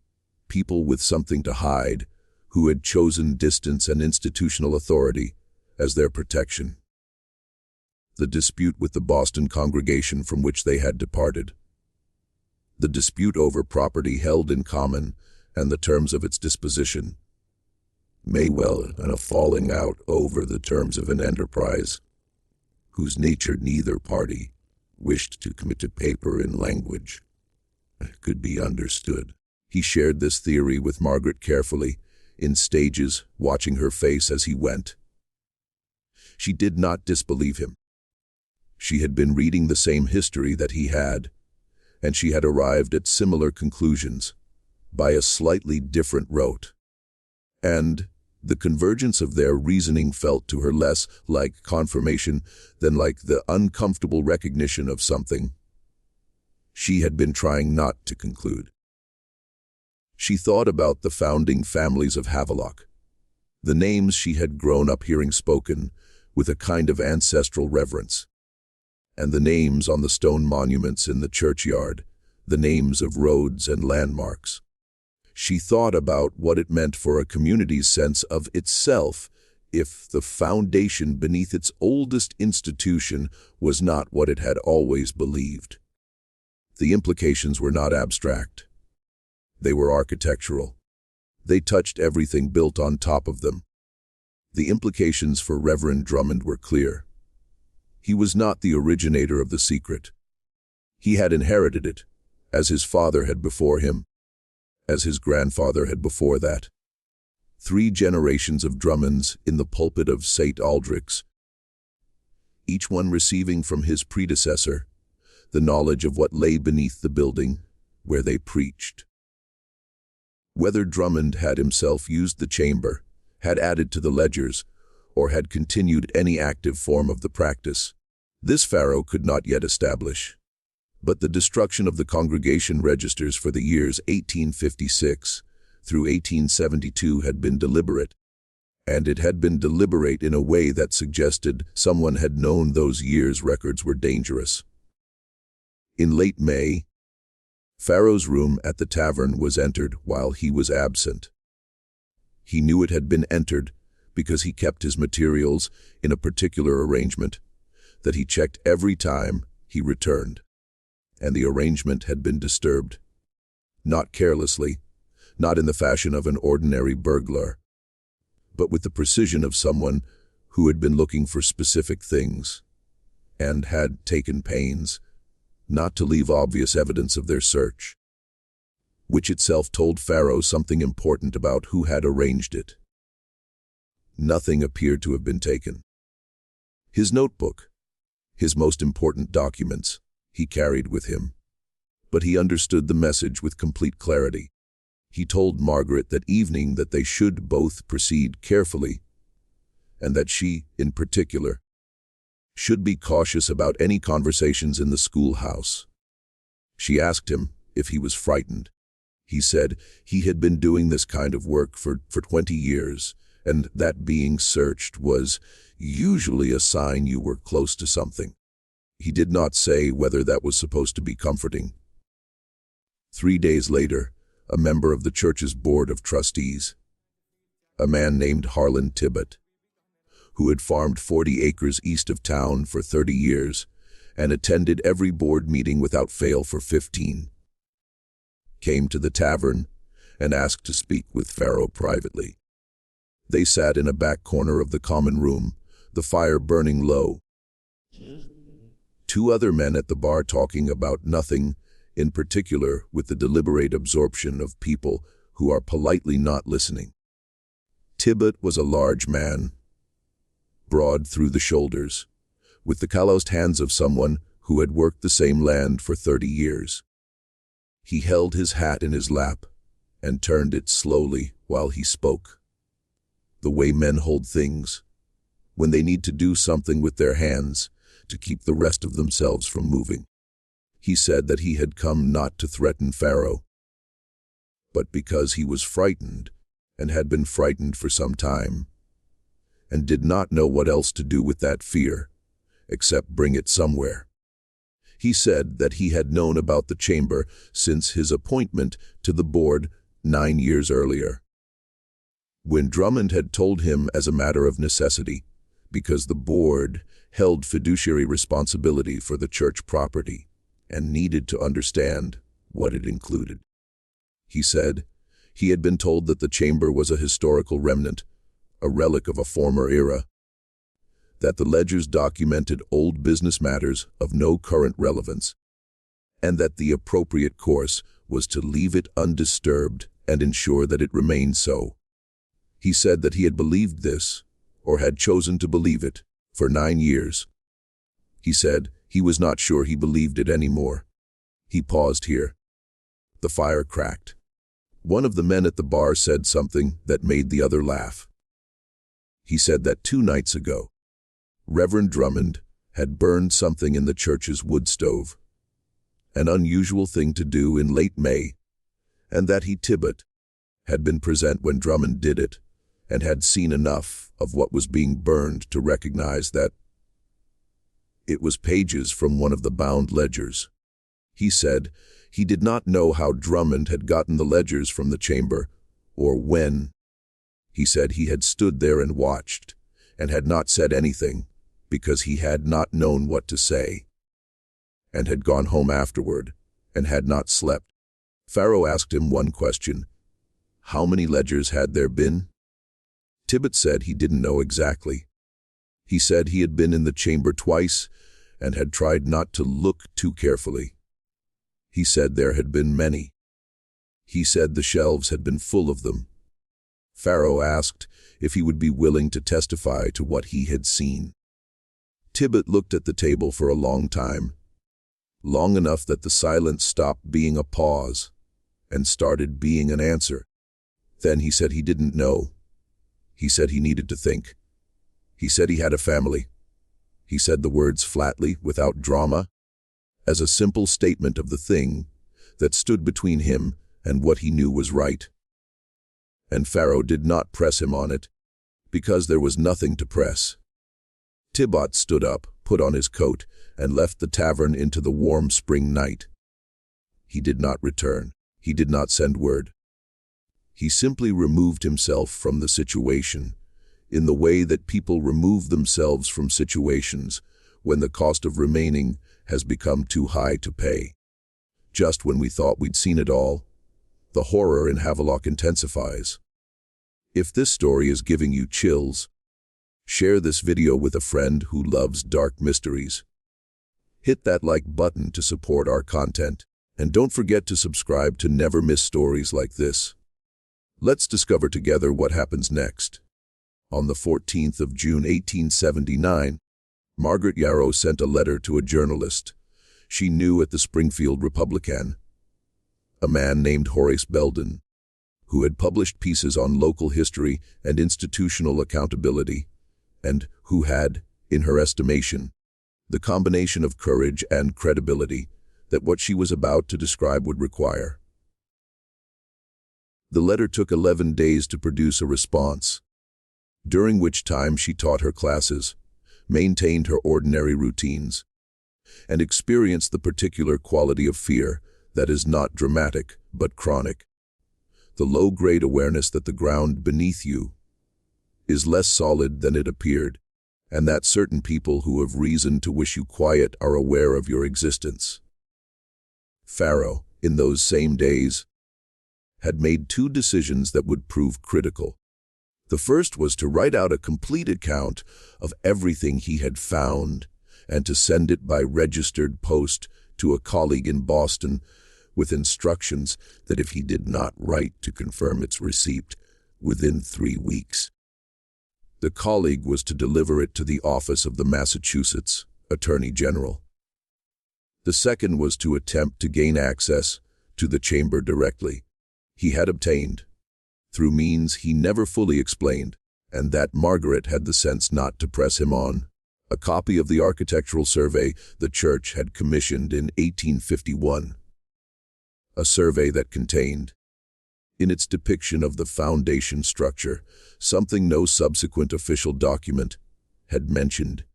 people with something to hide who had chosen distance and institutional authority as their protection. The dispute with the Boston congregation from which they had departed, the dispute over property held in common and the terms of its disposition, may well and a falling out over the terms of an enterprise whose nature neither party wished to commit to paper in language could be understood. He shared this theory with Margaret carefully, in stages, watching her face as he went. She did not disbelieve him. She had been reading the same history that he had, and she had arrived at similar conclusions, by a slightly different route. And the convergence of their reasoning felt to her less like confirmation than like the uncomfortable recognition of something she had been trying not to conclude. She thought about the founding families of Havelock, the names she had grown up hearing spoken with a kind of ancestral reverence, and the names on the stone monuments in the churchyard, the names of roads and landmarks. She thought about what it meant for a community's sense of itself if the foundation beneath its oldest institution was not what it had always believed. The implications were not abstract. They were architectural. They touched everything built on top of them. The implications for Reverend Drummond were clear. He was not the originator of the secret. He had inherited it, as his father had before him, as his grandfather had before that. 3 generations of Drummonds in the pulpit of St. Aldric's, each one receiving from his predecessor the knowledge of what lay beneath the building where they preached. Whether Drummond had himself used the chamber, had added to the ledgers, or had continued any active form of the practice, this Pharaoh could not yet establish. But the destruction of the congregation registers for the years 1856 through 1872 had been deliberate, and it had been deliberate in a way that suggested someone had known those years' records were dangerous. In late May, Pharaoh's room at the tavern was entered while he was absent. He knew it had been entered because he kept his materials in a particular arrangement that he checked every time he returned, and the arrangement had been disturbed. Not carelessly, not in the fashion of an ordinary burglar, but with the precision of someone who had been looking for specific things and had taken pains not to leave obvious evidence of their search, which itself told Pharaoh something important about who had arranged it. Nothing appeared to have been taken. His notebook, his most important documents, he carried with him. But he understood the message with complete clarity. He told Margaret that evening that they should both proceed carefully, and that she, in particular, should be cautious about any conversations in the schoolhouse. She asked him if he was frightened. He said he had been doing this kind of work for 20 years and that being searched was usually a sign you were close to something. He did not say whether that was supposed to be comforting. 3 days later, a member of the church's board of trustees, a man named Harlan Tibbet, who had farmed 40 acres east of town for 30 years and attended every board meeting without fail for 15, came to the tavern and asked to speak with Pharaoh privately. They sat in a back corner of the common room, the fire burning low. 2 other men at the bar talking about nothing in particular, with the deliberate absorption of people who are politely not listening. Tibbet was a large man, broad through the shoulders, with the calloused hands of someone who had worked the same land for 30 years. He held his hat in his lap and turned it slowly while he spoke. The way men hold things, when they need to do something with their hands to keep the rest of themselves from moving. He said that he had come not to threaten Pharaoh, but because he was frightened and had been frightened for some time, and did not know what else to do with that fear, except bring it somewhere. He said that he had known about the chamber since his appointment to the board 9 years earlier, when Drummond had told him as a matter of necessity, because the board held fiduciary responsibility for the church property and needed to understand what it included. He said he had been told that the chamber was a historical remnant, a relic of a former era, that the ledgers documented old business matters of no current relevance, and that the appropriate course was to leave it undisturbed and ensure that it remained so. He said that he had believed this, or had chosen to believe it, for 9 years. He said he was not sure he believed it anymore. He paused here. The fire cracked. One of the men at the bar said something that made the other laugh. He said that 2 nights ago, Reverend Drummond had burned something in the church's wood stove, an unusual thing to do in late May, and that he, Tibbet, had been present when Drummond did it, and had seen enough of what was being burned to recognize that it was pages from one of the bound ledgers. He said he did not know how Drummond had gotten the ledgers from the chamber, or when. He said he had stood there and watched, and had not said anything, because he had not known what to say, and had gone home afterward, and had not slept. Pharaoh asked him one question: how many ledgers had there been? Tibbet said he didn't know exactly. He said he had been in the chamber twice and had tried not to look too carefully. He said there had been many. He said the shelves had been full of them. Pharaoh asked if he would be willing to testify to what he had seen. Tibbet looked at the table for a long time, long enough that the silence stopped being a pause and started being an answer. Then he said he didn't know. He said he needed to think. He said he had a family. He said the words flatly, without drama, as a simple statement of the thing that stood between him and what he knew was right. And Pharaoh did not press him on it, because there was nothing to press. Tibbet stood up, put on his coat, and left the tavern into the warm spring night. He did not return. He did not send word. He simply removed himself from the situation, in the way that people remove themselves from situations when the cost of remaining has become too high to pay. Just when we thought we'd seen it all, the horror in Havelock intensifies. If this story is giving you chills, share this video with a friend who loves dark mysteries. Hit that like button to support our content, and don't forget to subscribe to never miss stories like this. Let's discover together what happens next. On the 14th of June 1879, Margaret Yarrow sent a letter to a journalist she knew at the Springfield Republican, a man named Horace Belden, who had published pieces on local history and institutional accountability, and who had, in her estimation, the combination of courage and credibility that what she was about to describe would require. The letter took 11 days to produce a response. during which time she taught her classes, maintained her ordinary routines, and experienced the particular quality of fear that is not dramatic but chronic. The low-grade awareness that the ground beneath you is less solid than it appeared, and that certain people who have reason to wish you quiet are aware of your existence. Pharaoh, in those same days, had made two decisions that would prove critical. The first was to write out a complete account of everything he had found and to send it by registered post to a colleague in Boston with instructions that if he did not write to confirm its receipt within 3 weeks, the colleague was to deliver it to the office of the Massachusetts Attorney General. The second was to attempt to gain access to the chamber directly. He had obtained, through means he never fully explained, and that Margaret had the sense not to press him on, a copy of the architectural survey the church had commissioned in 1851. A survey that contained, in its depiction of the foundation structure, something no subsequent official document had mentioned.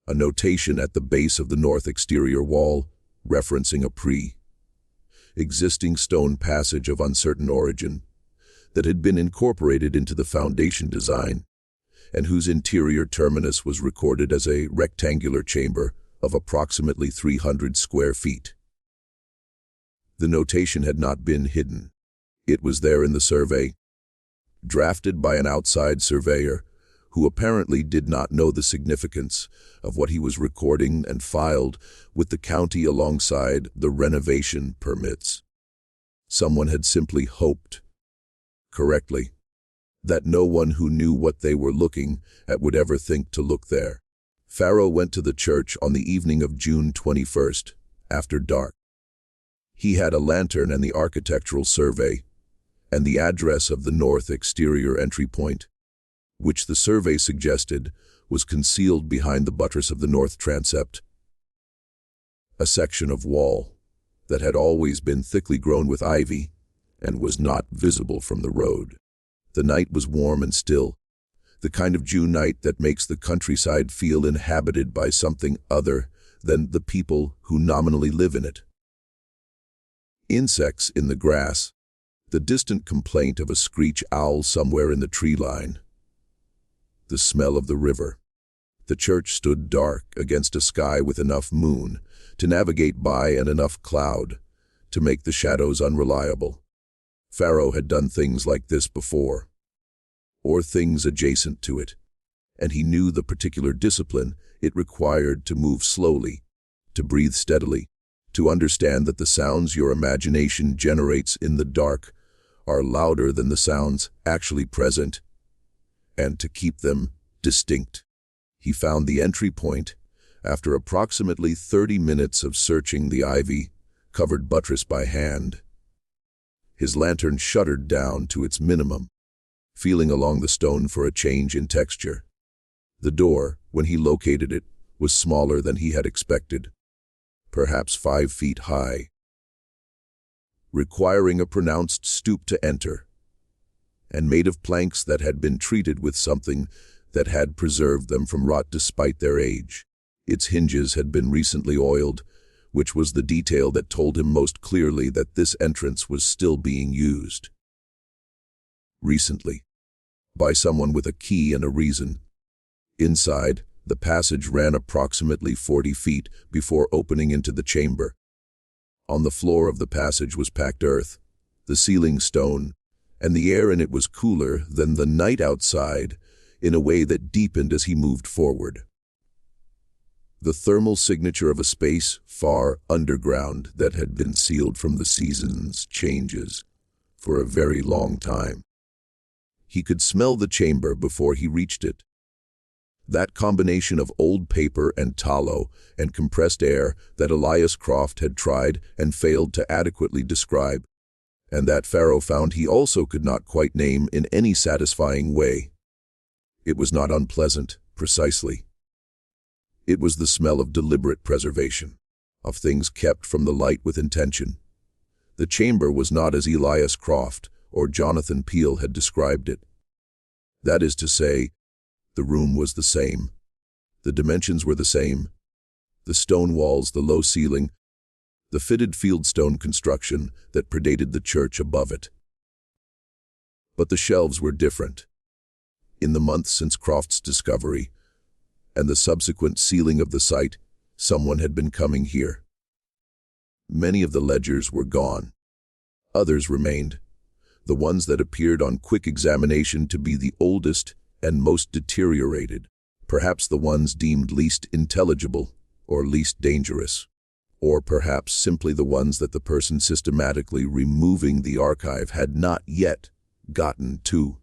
A notation at the base of the north exterior wall, referencing a pre-existing stone passage of uncertain origin that had been incorporated into the foundation design, and whose interior terminus was recorded as a rectangular chamber of approximately 300 square feet. The notation had not been hidden. It was there in the survey, drafted by an outside surveyor who apparently did not know the significance of what he was recording and filed with the county alongside the renovation permits. Someone had simply hoped, correctly, that no one who knew what they were looking at would ever think to look there. Pharaoh went to the church on the evening of June 21st, after dark. He had a lantern and the architectural survey, and the address of the north exterior entry point, which the survey suggested was concealed behind the buttress of the north transept, a section of wall that had always been thickly grown with ivy and was not visible from the road. The night was warm and still, the kind of June night that makes the countryside feel inhabited by something other than the people who nominally live in it. Insects in the grass, the distant complaint of a screech owl somewhere in the tree line, the smell of the river. The church stood dark against a sky with enough moon to navigate by and enough cloud to make the shadows unreliable. Pharaoh had done things like this before, or things adjacent to it, and he knew the particular discipline it required to move slowly, to breathe steadily, to understand that the sounds your imagination generates in the dark are louder than the sounds actually present, and to keep them distinct. He found the entry point after approximately 30 minutes of searching the ivy-covered buttress by hand. His lantern shuddered down to its minimum, feeling along the stone for a change in texture. The door, when he located it, was smaller than he had expected, perhaps 5 feet high, requiring a pronounced stoop to enter, and made of planks that had been treated with something that had preserved them from rot despite their age. Its hinges had been recently oiled, which was the detail that told him most clearly that this entrance was still being used. Recently, by someone with a key and a reason. Inside, the passage ran approximately 40 feet before opening into the chamber. On the floor of the passage was packed earth, the ceiling stone, and the air in it was cooler than the night outside in a way that deepened as he moved forward. The thermal signature of a space far underground that had been sealed from the season's changes for a very long time. He could smell the chamber before he reached it. That combination of old paper and tallow and compressed air that Elias Croft had tried and failed to adequately describe, and that Pharaoh found he also could not quite name in any satisfying way. It was not unpleasant, precisely. It was the smell of deliberate preservation, of things kept from the light with intention. The chamber was not as Elias Croft or Jonathan Peale had described it. That is to say, the room was the same. The dimensions were the same. The stone walls, the low ceiling, the fitted fieldstone construction that predated the church above it. But the shelves were different. In the months since Croft's discovery and the subsequent sealing of the site, someone had been coming here. Many of the ledgers were gone. Others remained, the ones that appeared on quick examination to be the oldest and most deteriorated, perhaps the ones deemed least intelligible or least dangerous, or perhaps simply the ones that the person systematically removing the archive had not yet gotten to,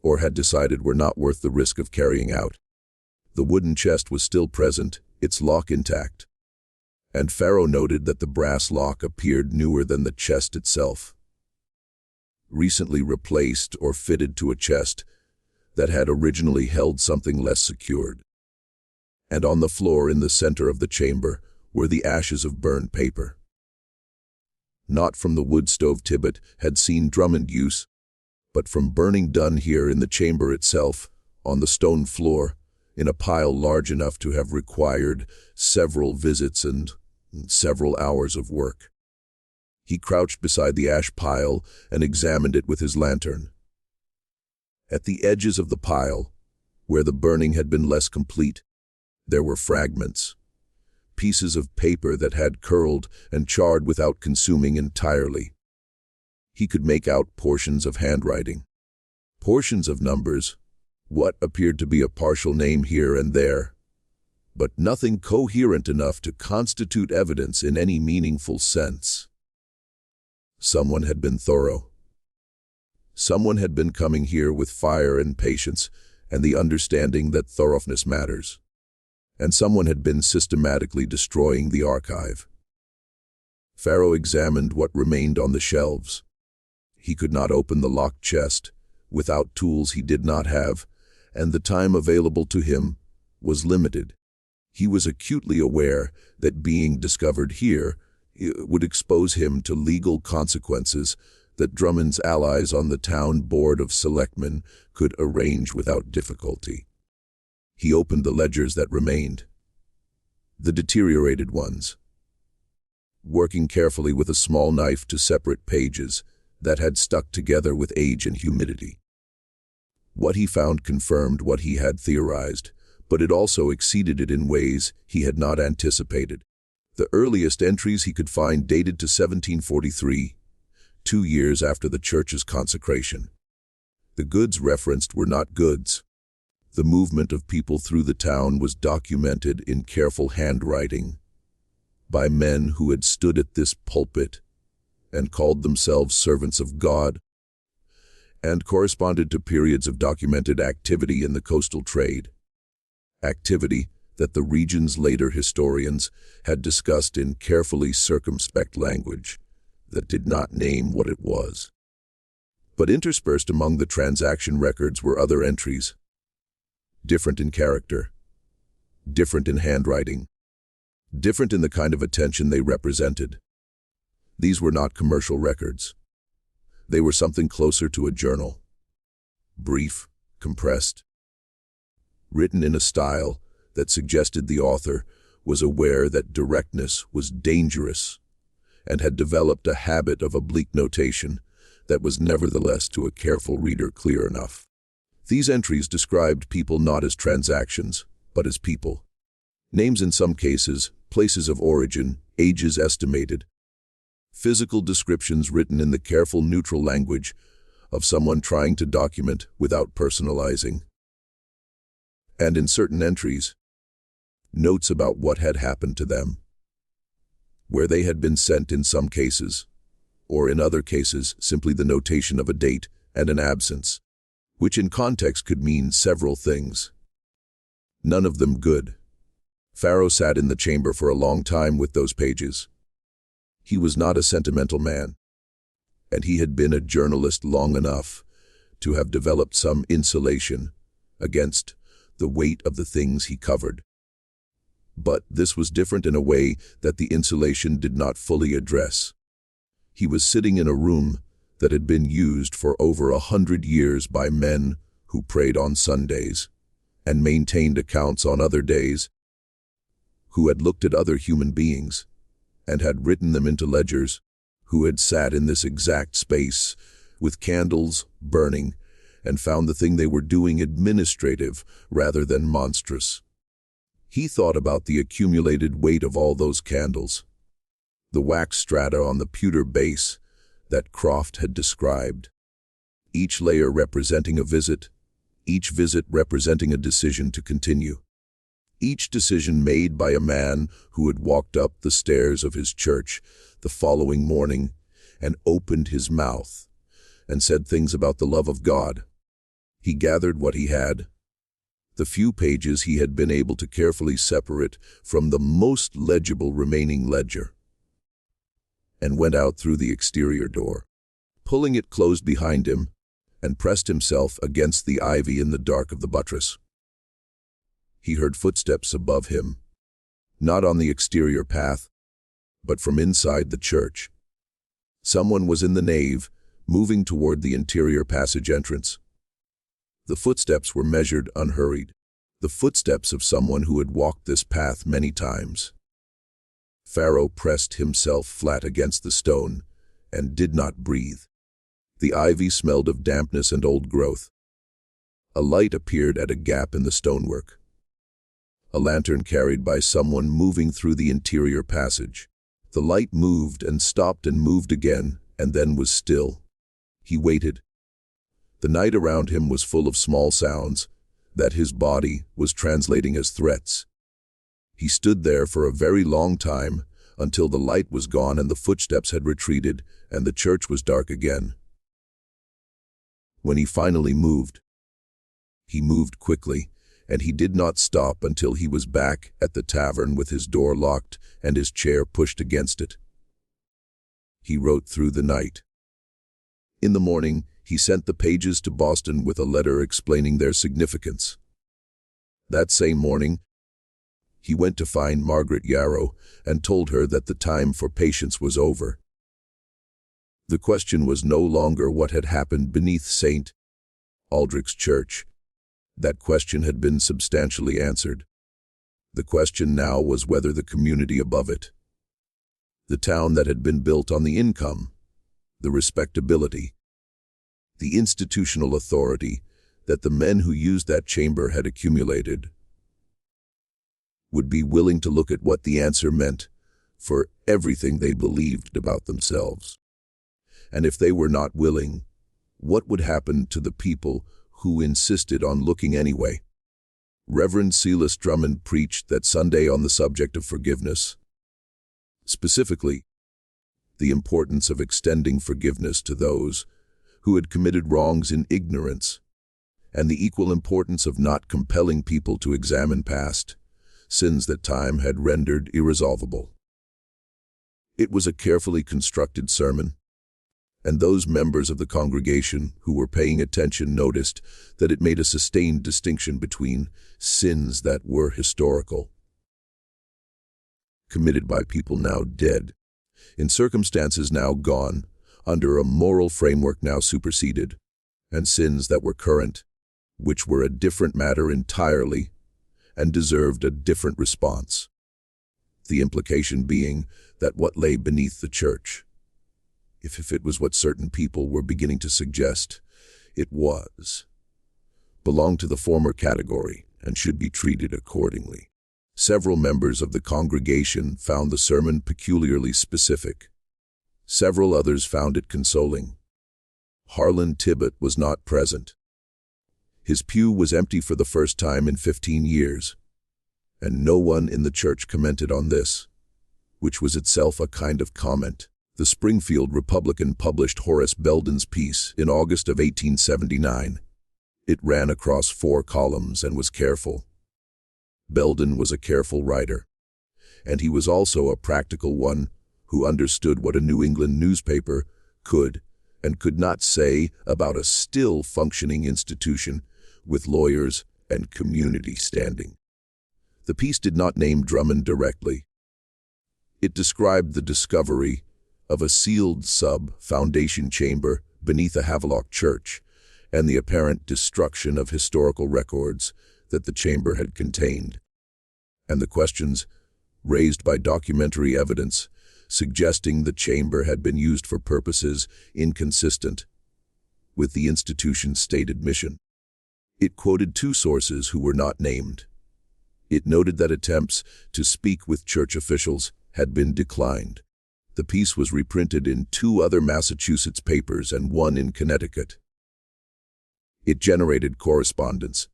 or had decided were not worth the risk of carrying out. The wooden chest was still present, its lock intact, and Pharaoh noted that the brass lock appeared newer than the chest itself, recently replaced or fitted to a chest that had originally held something less secured. And on the floor in the center of the chamber were the ashes of burned paper. Not from the wood stove Tibbet had seen Drummond use, but from burning done here in the chamber itself, on the stone floor, in a pile large enough to have required several visits and several hours of work. He crouched beside the ash pile and examined it with his lantern. At the edges of the pile, where the burning had been less complete, there were fragments, pieces of paper that had curled and charred without consuming entirely. He could make out portions of handwriting, portions of numbers, what appeared to be a partial name here and there, but nothing coherent enough to constitute evidence in any meaningful sense. Someone had been thorough. Someone had been coming here with fire and patience and the understanding that thoroughness matters. And someone had been systematically destroying the archive. Pharaoh examined what remained on the shelves. He could not open the locked chest without tools he did not have, and the time available to him was limited. He was acutely aware that being discovered here would expose him to legal consequences that Drummond's allies on the town board of selectmen could arrange without difficulty. He opened the ledgers that remained, the deteriorated ones, working carefully with a small knife to separate pages that had stuck together with age and humidity. What he found confirmed what he had theorized, but it also exceeded it in ways he had not anticipated. The earliest entries he could find dated to 1743, 2 years after the church's consecration. The goods referenced were not goods. The movement of people through the town was documented in careful handwriting by men who had stood at this pulpit and called themselves servants of God, and corresponded to periods of documented activity in the coastal trade, activity that the region's later historians had discussed in carefully circumspect language that did not name what it was. But interspersed among the transaction records were other entries, different in character, different in handwriting, different in the kind of attention they represented. These were not commercial records. They were something closer to a journal, brief, compressed, written in a style that suggested the author was aware that directness was dangerous and had developed a habit of oblique notation that was nevertheless to a careful reader clear enough. These entries described people not as transactions, but as people. Names in some cases, places of origin, ages estimated, physical descriptions written in the careful neutral language of someone trying to document without personalizing. And in certain entries, notes about what had happened to them, where they had been sent in some cases, or in other cases simply the notation of a date and an absence, which in context could mean several things. None of them good. Pharaoh sat in the chamber for a long time with those pages. He was not a sentimental man, and he had been a journalist long enough to have developed some insulation against the weight of the things he covered. But this was different in a way that the insulation did not fully address. He was sitting in a room that had been used for over 100 years by men who prayed on Sundays and maintained accounts on other days, who had looked at other human beings and had written them into ledgers, who had sat in this exact space with candles burning and found the thing they were doing administrative rather than monstrous. He thought about the accumulated weight of all those candles, the wax strata on the pewter base that Croft had described, each layer representing a visit, each visit representing a decision to continue. Each decision made by a man who had walked up the stairs of his church the following morning and opened his mouth and said things about the love of God. He gathered what he had, the few pages he had been able to carefully separate from the most legible remaining ledger, and went out through the exterior door, pulling it closed behind him, and pressed himself against the ivy in the dark of the buttress. He heard footsteps above him, not on the exterior path, but from inside the church. Someone was in the nave, moving toward the interior passage entrance. The footsteps were measured unhurried, the footsteps of someone who had walked this path many times. Pharaoh pressed himself flat against the stone and did not breathe. The ivy smelled of dampness and old growth. A light appeared at a gap in the stonework. A lantern carried by someone moving through the interior passage. The light moved and stopped and moved again, and then was still. He waited. The night around him was full of small sounds that his body was translating as threats. He stood there for a very long time until the light was gone and the footsteps had retreated and the church was dark again. When he finally moved, he moved quickly, and he did not stop until he was back at the tavern with his door locked and his chair pushed against it. He wrote through the night. In the morning, he sent the pages to Boston with a letter explaining their significance. That same morning, he went to find Margaret Yarrow and told her that the time for patience was over. The question was no longer what had happened beneath St. Aldric's church. That question had been substantially answered. The question now was whether the community above it, the town that had been built on the income, the respectability, the institutional authority that the men who used that chamber had accumulated, would be willing to look at what the answer meant for everything they believed about themselves. And if they were not willing, what would happen to the people who insisted on looking anyway? Reverend Silas Drummond preached that Sunday on the subject of forgiveness. Specifically, the importance of extending forgiveness to those who had committed wrongs in ignorance, and the equal importance of not compelling people to examine past sins that time had rendered irresolvable. It was a carefully constructed sermon, and those members of the congregation who were paying attention noticed that it made a sustained distinction between sins that were historical, committed by people now dead, in circumstances now gone, under a moral framework now superseded, and sins that were current, which were a different matter entirely and deserved a different response. The implication being that what lay beneath the church, if it was what certain people were beginning to suggest it was, belonged to the former category and should be treated accordingly. Several members of the congregation found the sermon peculiarly specific. Several others found it consoling. Harlan Tibbet was not present. His pew was empty for the first time in 15 years, and no one in the church commented on this, which was itself a kind of comment. The Springfield Republican published Horace Belden's piece in August of 1879. It ran across 4 columns and was careful. Belden was a careful writer, and he was also a practical one who understood what a New England newspaper could and could not say about a still functioning institution with lawyers and community standing. The piece did not name Drummond directly. It described the discovery of a sealed sub-foundation chamber beneath a Havelock church, and the apparent destruction of historical records that the chamber had contained. And the questions raised by documentary evidence suggesting the chamber had been used for purposes inconsistent with the institution's stated mission. It quoted two sources who were not named. It noted that attempts to speak with church officials had been declined. The piece was reprinted in 2 other Massachusetts papers and 1 in Connecticut. It generated correspondence,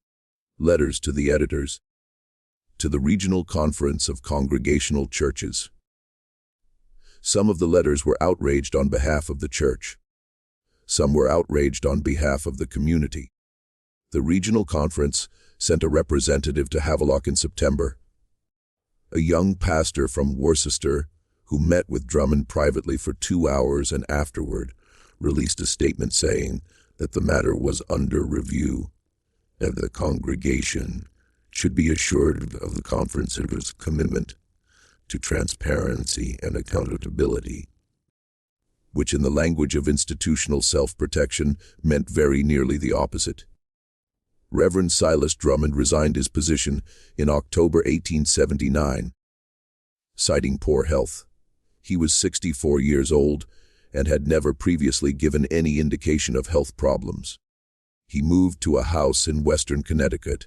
letters to the editors, to the Regional Conference of Congregational Churches. Some of the letters were outraged on behalf of the church. Some were outraged on behalf of the community. The Regional Conference sent a representative to Havelock in September, a young pastor from Worcester who met with Drummond privately for 2 hours and afterward released a statement saying that the matter was under review and the congregation should be assured of the conference's commitment to transparency and accountability, which in the language of institutional self-protection meant very nearly the opposite. Reverend Silas Drummond resigned his position in October 1879, citing poor health. He was 64 years old and had never previously given any indication of health problems. He moved to a house in western Connecticut,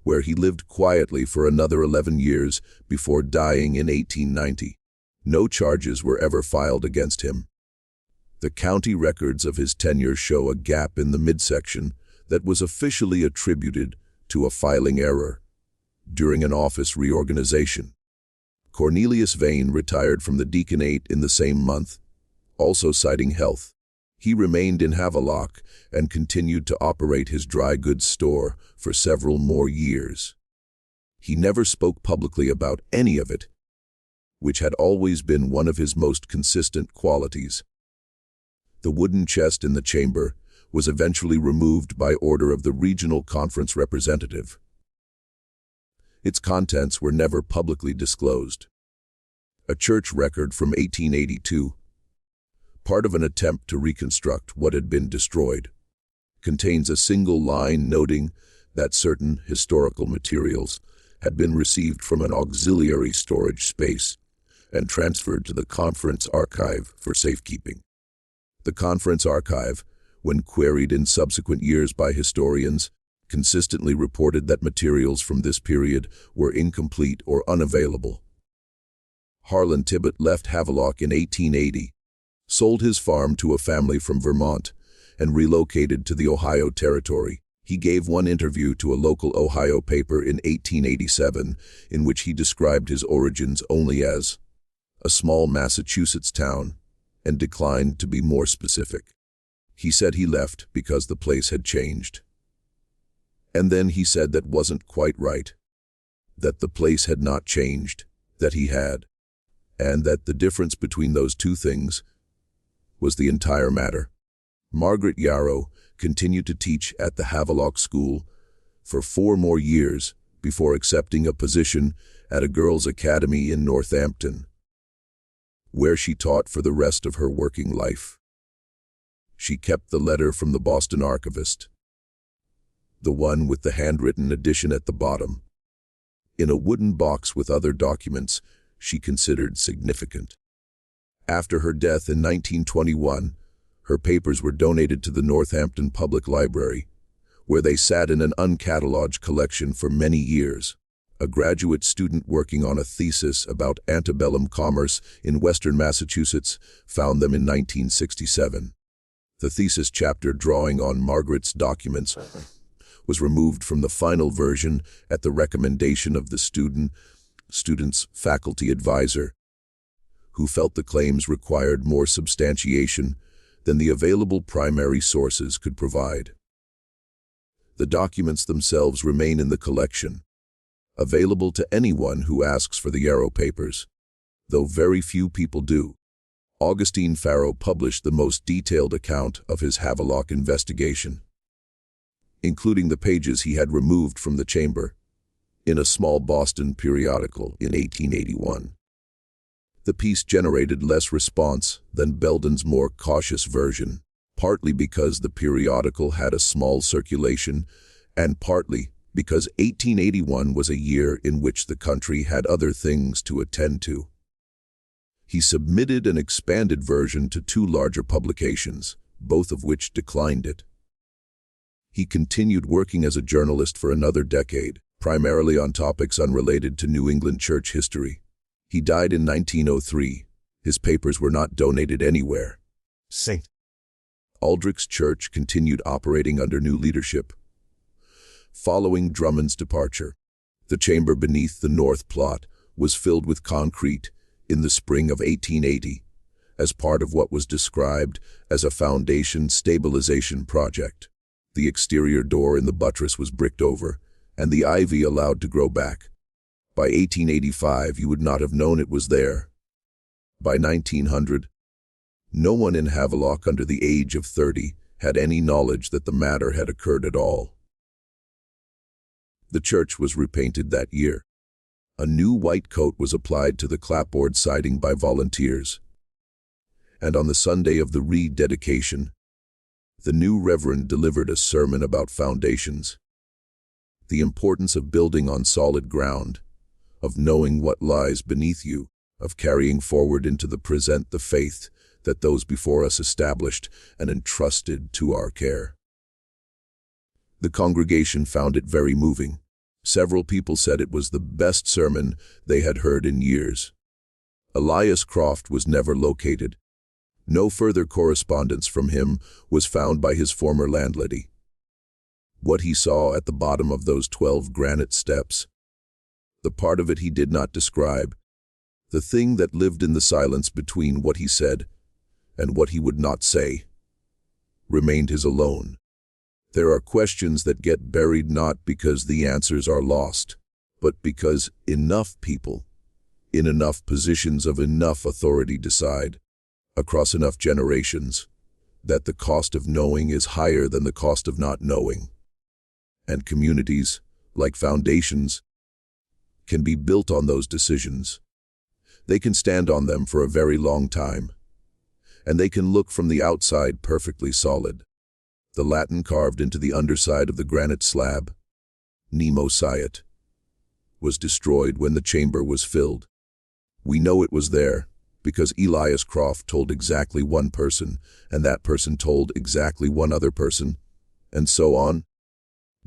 where he lived quietly for another 11 years before dying in 1890. No charges were ever filed against him. The county records of his tenure show a gap in the midsection that was officially attributed to a filing error during an office reorganization. Cornelius Vane retired from the deaconate in the same month, also citing health. He remained in Havelock and continued to operate his dry goods store for several more years. He never spoke publicly about any of it, which had always been one of his most consistent qualities. The wooden chest in the chamber was eventually removed by order of the Regional Conference representative. Its contents were never publicly disclosed. A church record from 1882, part of an attempt to reconstruct what had been destroyed, contains a single line noting that certain historical materials had been received from an auxiliary storage space and transferred to the conference archive for safekeeping. The conference archive, when queried in subsequent years by historians, consistently reported that materials from this period were incomplete or unavailable. Harlan Tibbet left Havelock in 1880, sold his farm to a family from Vermont, and relocated to the Ohio Territory. He gave one interview to a local Ohio paper in 1887 in which he described his origins only as a small Massachusetts town and declined to be more specific. He said he left because the place had changed. And then he said that wasn't quite right, that the place had not changed, that he had, and that the difference between those two things was the entire matter. Margaret Yarrow continued to teach at the Havelock School for 4 more years before accepting a position at a girls' academy in Northampton, where she taught for the rest of her working life. She kept the letter from the Boston archivist, the one with the handwritten addition at the bottom, in a wooden box with other documents she considered significant. After her death in 1921, her papers were donated to the Northampton Public Library, where they sat in an uncatalogued collection for many years. A graduate student working on a thesis about antebellum commerce in western Massachusetts found them in 1967. The thesis chapter drawing on Margaret's documents was removed from the final version at the recommendation of the student's faculty advisor, who felt the claims required more substantiation than the available primary sources could provide. The documents themselves remain in the collection, available to anyone who asks for the Yarrow papers, though very few people do. Augustine Farrow published the most detailed account of his Havelock investigation, including the pages he had removed from the chamber, in a small Boston periodical in 1881. The piece generated less response than Belden's more cautious version, partly because the periodical had a small circulation, and partly because 1881 was a year in which the country had other things to attend to. He submitted an expanded version to 2 larger publications, both of which declined it. He continued working as a journalist for another decade, primarily on topics unrelated to New England church history. He died in 1903. His papers were not donated anywhere. St. Aldric's church continued operating under new leadership. Following Drummond's departure, the chamber beneath the north plot was filled with concrete in the spring of 1880 as part of what was described as a foundation stabilization project. The exterior door in the buttress was bricked over, and the ivy allowed to grow back. By 1885, you would not have known it was there. By 1900, no one in Havelock under the age of 30 had any knowledge that the matter had occurred at all. The church was repainted that year. A new white coat was applied to the clapboard siding by volunteers. And on the Sunday of the rededication, the new reverend delivered a sermon about foundations, the importance of building on solid ground, of knowing what lies beneath you, of carrying forward into the present the faith that those before us established and entrusted to our care. The congregation found it very moving. Several people said it was the best sermon they had heard in years. Elias Croft was never located. No further correspondence from him was found by his former landlady. What he saw at the bottom of those 12 granite steps, the part of it he did not describe, the thing that lived in the silence between what he said and what he would not say, remained his alone. There are questions that get buried not because the answers are lost, but because enough people, in enough positions of enough authority decide, across enough generations, that the cost of knowing is higher than the cost of not knowing. And communities, like foundations, can be built on those decisions. They can stand on them for a very long time, and they can look from the outside perfectly solid. The Latin carved into the underside of the granite slab, Nemo Siat, was destroyed when the chamber was filled. We know it was there because Elias Croft told exactly one person, and that person told exactly one other person, and so on,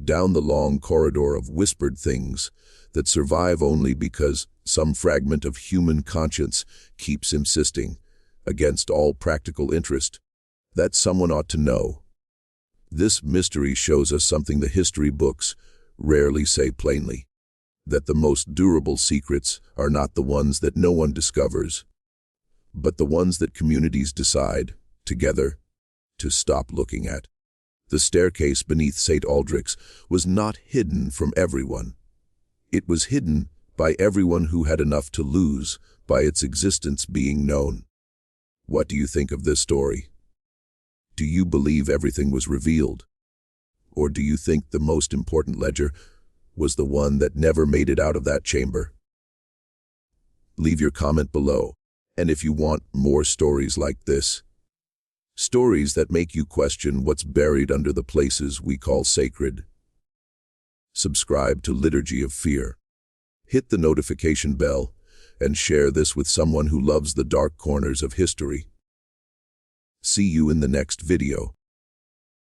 down the long corridor of whispered things that survive only because some fragment of human conscience keeps insisting, against all practical interest, that someone ought to know. This mystery shows us something the history books rarely say plainly, that the most durable secrets are not the ones that no one discovers, but the ones that communities decide, together, to stop looking at. The staircase beneath St. Aldric's was not hidden from everyone. It was hidden by everyone who had enough to lose by its existence being known. What do you think of this story? Do you believe everything was revealed? Or do you think the most important ledger was the one that never made it out of that chamber? Leave your comment below, and if you want more stories like this, stories that make you question what's buried under the places we call sacred, subscribe to Liturgy of Fear. Hit the notification bell and share this with someone who loves the dark corners of history. See you in the next video.